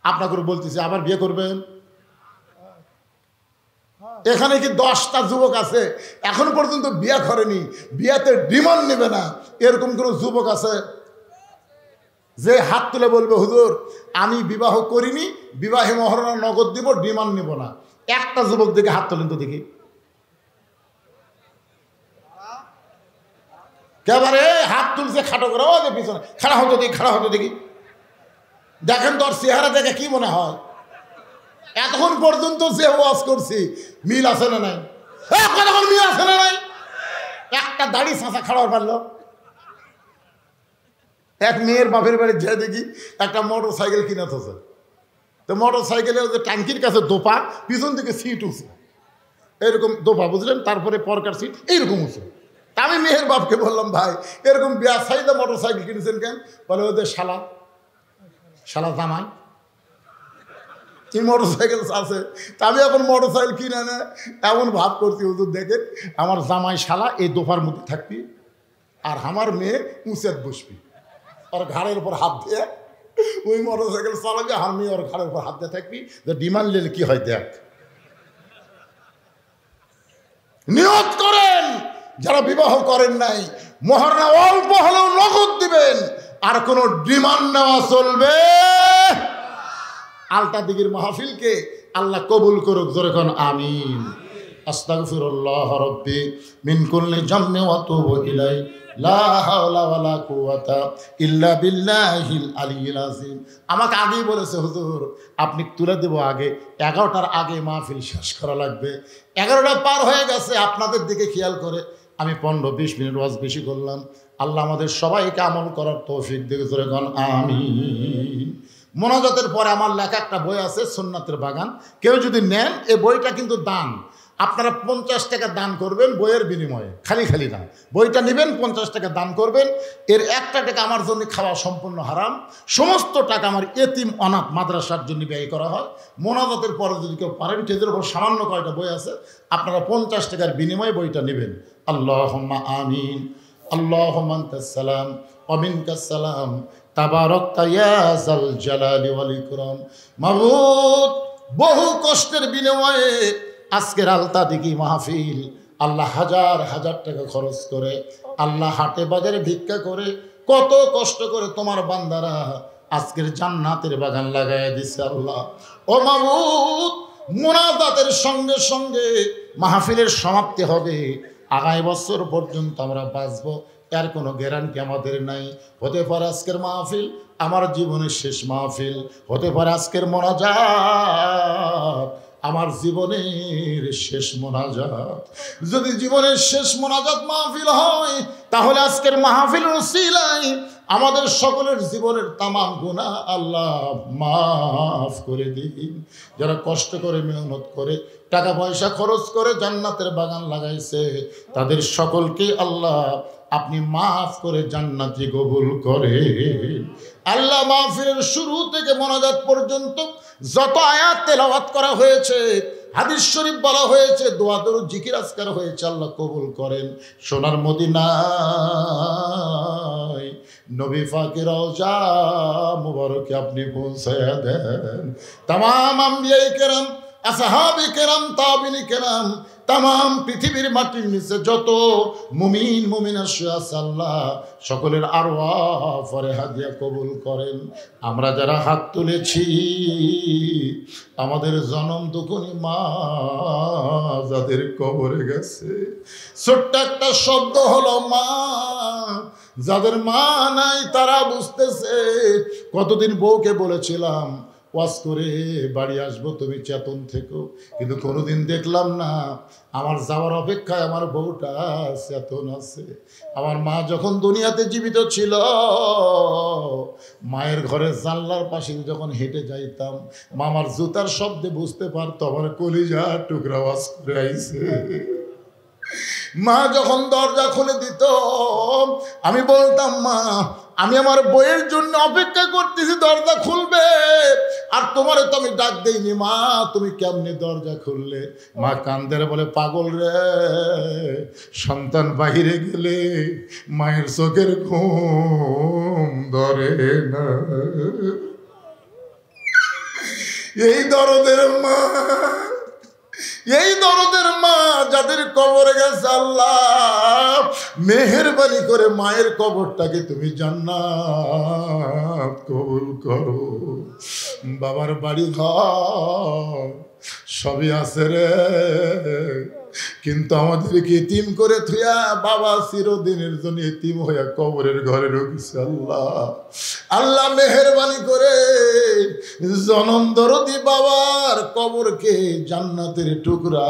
আপনাকে বলতেছি, আবার বিয়ে করবেন? এখানে কি 10টা যুবক আছে এখন পর্যন্ত বিয়ে করেনি, বিয়েতে ডিমান্ড নেবে না, এরকম কোন যুবক আছে যে হাত তুলে বলবে হুজুর আমি বিবাহ করিনি, বিবাহে মহারণা নগদ দিব, ডিমান্ড নিব না? একটা যুবক দেখে হাত তোলেন তো দেখি। একেবারে হাত তুলছে খাটো করে, ও যে পিছনে খাড়া হতো দেখি, খাড়া হতো দেখি। দেখেন তোর চেহারা দেখে কি মনে হয়? এতক্ষণ পর্যন্ত যে ওয়াজ করছি মিল আছে না নাই? কতক্ষণ মিল আছে না নাই? একটা দাড়ি চাঁচা খাওয়ার পারলো। এক মেয়ের বাপের বাড়ি যেয়ে দেখি একটা মোটর সাইকেল কিনে থাকে, তো মোটর সাইকেলের যে ট্যাঙ্কির কাছে দোপা, পিছন দিকে সিট উঠছে, এরকম দোপা, বুঝলেন, তারপরে পরকার সিট এইরকম উঠছে। আমি মেয়ের বাপকে বললাম, ভাই এরকম বিয়া সাইজা মোটর সাইকেল কিনেছেন কেন? বলে ওদের শালা জামাই এই মোটর সাইকেল আছে। তা আমি এখন মোটর সাইকেল কিনে না এমন ভাব করছি, হুজুর দেখেন আমার জামাই শালা এই দোফার মধ্যে থাকবি, আর আমার মেয়ে উঁচেত বসবি, আর ঘাড়ের উপর হাত দিয়ে ওই মোটর সাইকেল চালাবি, আর মেয়ে ওর ঘাড়ের উপর হাত দিয়ে থাকবি, যে ডিমান্ড নিলে কি হয় দেখ। নিয়ত করেন যারা বিবাহ করেন নাই, মহারণা অল্প হলেও নগদ দিবেন, আর কোনো ডিমান্ড নেওয়া চলবে। আলতা দিগির মাহফিলকে আল্লাহ কবুল করুক, জোরে কোন আমিন। আস্তাগফিরুল্লাহ রাব্বি মিন কুল্লি জামমি ওয়া তুবু ইলাই, লা হাওলা ওয়ালা কুওয়াতা ইল্লা বিল্লাহিল আলিয়্যিল আযীম। আমাকে আগেই বলেছে হুজুর আপনি তুলে দেব আগে, 11টার আগে মাহফিল শেষ করা লাগবে। 11টা পার হয়ে গেছে, আপনাদের দিকে খেয়াল করে আমি 15-20 মিনিট ওয়াজ বেশি করলাম। আল্লাহ আমাদের সবাইকে আমল করার তৌফিক দিকে, জোরে কোন আমিন। মোনাজাতের পরে আমার লেখা একটা বই আছে সুন্নাতের বাগান, কেউ যদি নেন এই বইটা কিন্তু দান, আপনারা 50 টাকা দান করবেন বইয়ের বিনিময়ে, খালি খালি না, বইটা নেবেন 50 টাকা দান করবেন। এর 1 টাকা আমার জন্য খাওয়া সম্পূর্ণ হারাম। সমস্ত টাকা আমার এতিম অনাথ মাদ্রাসার জন্য ব্যয় করা হয়। মোনাজাতের পরে যদি কেউ পারেন, টেজের উপর সামান্য কয়টা বই আছে, আপনারা 50 টাকার বিনিময়ে বইটা নেবেন। আল্লাহুম্মা আমিন। আল্লাহুম্মা আনতাস সালাম ওয়া মিনকাস সালাম তাবারাকতা ইয়া যাল জালালি ওয়াল ইকরাম। মাবুদ, বহু কষ্টের বিনিময়ে আজকের আলতা দিঘি মাহফিল, আল্লাহ হাজার হাজার টাকা খরচ করে, আল্লাহ হাটে বাজারে ভিক্ষা করে, কত কষ্ট করে তোমার বান্দারা আজকের জান্নাতের বাগান লাগাইয়া দিছে। আল্লাহ ও মাবুদ, মুনাজাতের সঙ্গে সঙ্গে মাহফিলের সমাপ্তি হবে। আগামী বছর পর্যন্ত আমরা বাঁচবো এর কোনো গ্যারান্টি আমাদের নাই। হতে পারে আজকের মাহফিল আমার জীবনের শেষ মাহফিল, হতে পারে আজকের মোনাজাত আমার জীবনের শেষ মোনাজাত। যদি জীবনের শেষ মোনাজাত মাহফিল হয়, তাহলে আজকের মাহফিলের উসিলায় আমাদের সকলের জীবনের তামাম গুনাহ আল্লাহ মাফ করে দিন। যারা কষ্ট করে মেহনত করে টাকা পয়সা খরচ করে জান্নাতের বাগান লাগাইছে, তাদের সকলকে আল্লাহ আপনি মাফ করে জান্নাতি কবুল করেন। আল্লাহ মাহফিলের শুরু থেকে মোনাজাত পর্যন্ত যত আয়াত তেলাওয়াত করা হয়েছে, হাদিস শরীফ বলা হয়েছে, দোয়া দরুদ জিকির আজকার হয়েছে, আল্লাহ কবুল করেন। সোনার মদিনায় নবী পাকের রওজা মুবারকে আপনি পৌঁছায়া দেন। তামাম আম্বিয়ায়ে কেরাম, আসহাবে কেরাম, তাবিঈন কেরাম, তামাম পৃথিবীর মাটির নিচে যত মুমিন মুমিনা শুয়ে আছে, আল্লাহ সকলের আরওয়াহ ফরহাদিয়া কবুল করেন। আমরা যারা হাত তুলেছি, আমাদের জনম দুঃখনী মা যাদের কবরে গেছে, ছোট্ট একটা শব্দ হলো মা। যাদের মা নাই তারা বুঝতেছে। কতদিন বউকে বলেছিলাম ওয়াজ করে বাড়ি আসবো, তুমি চেতন থেকো, কিন্তু কোনোদিন দেখলাম না আমার যাওয়ার অপেক্ষায় আমার বউটা চেতন আছে। আমার মা যখন দুনিয়াতে জীবিত ছিল, মায়ের ঘরের জানলার পাশে যখন হেঁটে যাইতাম, মামার জুতার শব্দে বুঝতে পারতো আমার কলিজা টুকরা ওয়াজ করে আইছে। মা যখন দরজা খুলে দিত, আমি বলতাম মা আমি আমার বইয়ের জন্য অপেক্ষা করতেছি, দরজা খুলবে, আর তোমারে তো আমি ডাক দেইনি, মা তুমি কেমনে দরজা খুললে? মা কান্দের বলে, পাগল রে, সন্তান বাহিরে গেলে মায়ের চোখের ঘুম ধরে না। এই দরদের মা, এই দরদের মা যাদের কবরে গেছে, আল্লাহ মেহেরবানি করে মায়ের কবরটাকে তুমি জান্নাত কবুল করো। বাবার বাড়ি ঘর সবই আছে রে, কিন্তু আমাদেরকে এতিম করে থুয়া বাবা চিরদিনের জন্য এতিম হইয়া কবরের ঘরে ঢুকছে। আল্লাহ আল্লাহ মেহেরবানি করে জনম দরদি বাবার কবরকে জান্নাতের টুকরা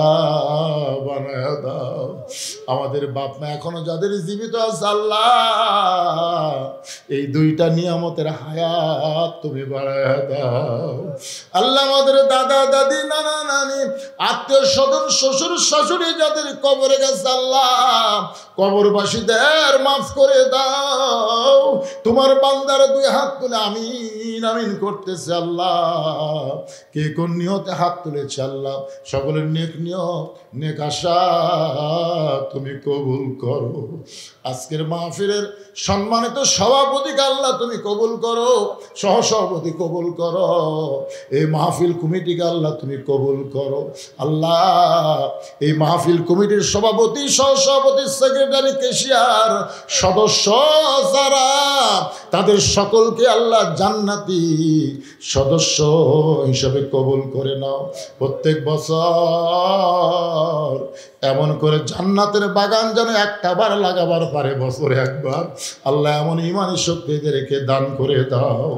বানায় দাও। আমাদের বাপ মা এখনো যাদের জীবিত আছে, আল্লাহ এই দুইটা নিয়ামতের হায়াত তুমি বাড়ায় দাও। আল্লাহ আমাদের দাদা দাদি নানা নানি আত্মীয় স্বজন শ্বশুর শাশুড়ি যাদের কবরে গেছে, আল্লাহ কবরবাসীদের মাফ করে দাও। তোমার বান্দার দুই হাত তুলে আমিন আমিন করতেছে। আল্লাহ কে কোন নিয়তে হাত তুলেছে, আল্লাহ সকলের নেক নিয়ত নেক আশা তুমি কবুল করো। আজকের মাহফিলের সম্মানিত সভাপতিকে আল্লাহ তুমি কবুল করো, সহসভাপতি কবুল করো, এই মাহফিল কমিটিকে আল্লাহ তুমি কবুল করো। আল্লাহ এই মাহফিল কমিটির সভাপতি, সহসভাপতি, সেক্রেটারি, ক্যাশিয়ার, সদস্য যারা, তাদের সকলকে আল্লাহ জান্নাতি সদস্য হিসাবে কবুল করে নাও। প্রত্যেক বছর এমন করে জান্নাতের বাগান যেন একটা বার লাগাবার পারে, বছরে একবার, আল্লাহ এমন ইমানি শক্তিতে রেখে দান করে দাও।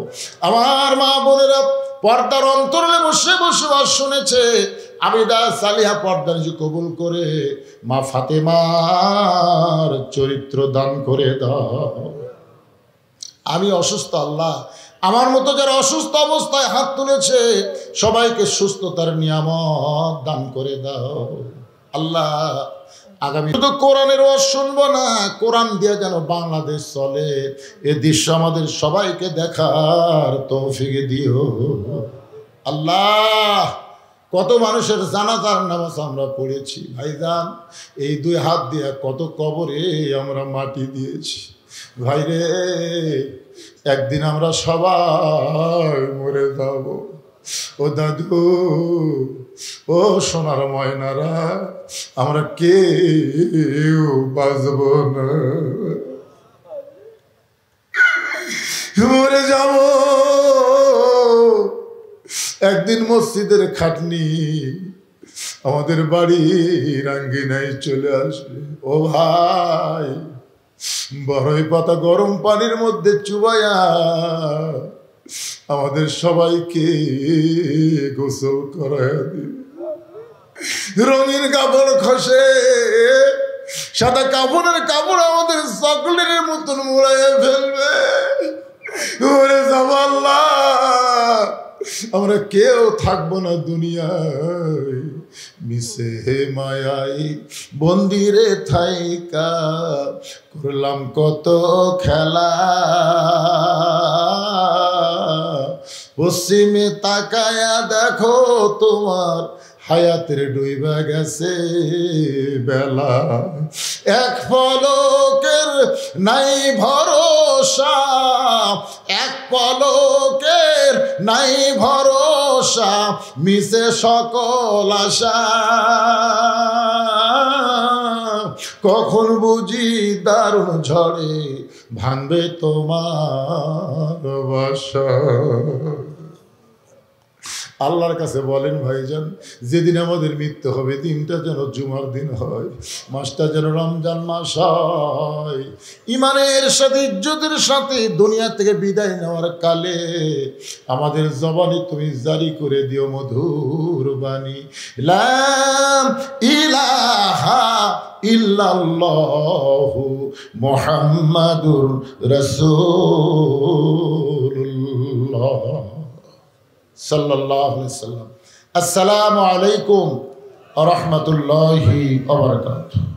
আমার মা বোনেরা পর্দার অন্তরে বসে বসে বাস শুনেছে, আবিদা সালিহা পর্দা নিজে কবুল করে মা ফাতেমার চরিত্র দান করে দাও। আমি অসুস্থ, আল্লাহ আমার মতো যারা অসুস্থ অবস্থায় হাত তুলেছে সবাইকে সুস্থতার নিয়ামত দান করে দাও। আল্লাহ আগামী শুধু কোরআনের ওয়াজ শুনবো না, কোরআন দিয়ে যেন বাংলাদেশ চলে, এ দৃশ্য আমাদের সবাইকে দেখার তৌফিক দিও আল্লাহ। কত মানুষের জানাজার নামাজ আমরা পড়েছি ভাইজান, এই দুই হাত দিয়ে কত কবরে আমরা মাটি দিয়েছি ভাইরে। একদিন আমরা সবাই মরে যাব। ও দাদু, ও সোনার ময়নারা, আমরা কেউ বাঁচব না, মরে যাব। একদিন মসজিদের খাটনি আমাদের বাড়ির আঙ্গিনায় চলে আসবে। ও ভাই, বড়ই পাতা গরম পানির মধ্যে চুবাইয়া আমাদের সবাইকে গোসল করাইয়া দিবে। রঙিন কাপড় খসে, সাদা কাপড়ের কাপড় আমাদের চকলেটের মতন মোড়াইয়া ফেলবে। ওরে যাব আল্লাহ, আমরা কেউ থাকবো না দুনিয়ায়। মিশে হে মায়াই বন্দিরে থাইকা করলাম কত খেলা, পশ্চিমে তাকায়া দেখো তোমার হায়াতের ডুইবা গেছে বেলা। এক পলকের নাই ভরসা, এক পলকের নাই ভরসা, মিশে সকল আশা। কখন বুঝি দারুণ ঝড়ে ভাঙবে তোমার বাসা। আল্লাহর কাছে বলেন ভাইজান, যেদিন আমাদের মৃত্যু হবে দিনটা যেন জুমার দিন হয়, মাসটা যেন রমজান মাস হয়। ইমানের সাথে ইজ্জতের সাথে দুনিয়া থেকে বিদায় নেওয়ার কালে আমাদের জবানে তুমি জারি করে দিও মধুর বাণী, লা ইলাহা ইল্লাল্লাহু মুহাম্মাদুর রাসূলুল্লাহ সাল্লাল্লাহু আলাইহি ওয়াসাল্লাম। আসসালামু আলাইকুম ওয়া রাহমাতুল্লাহি ওয়া বারাকাতুহু।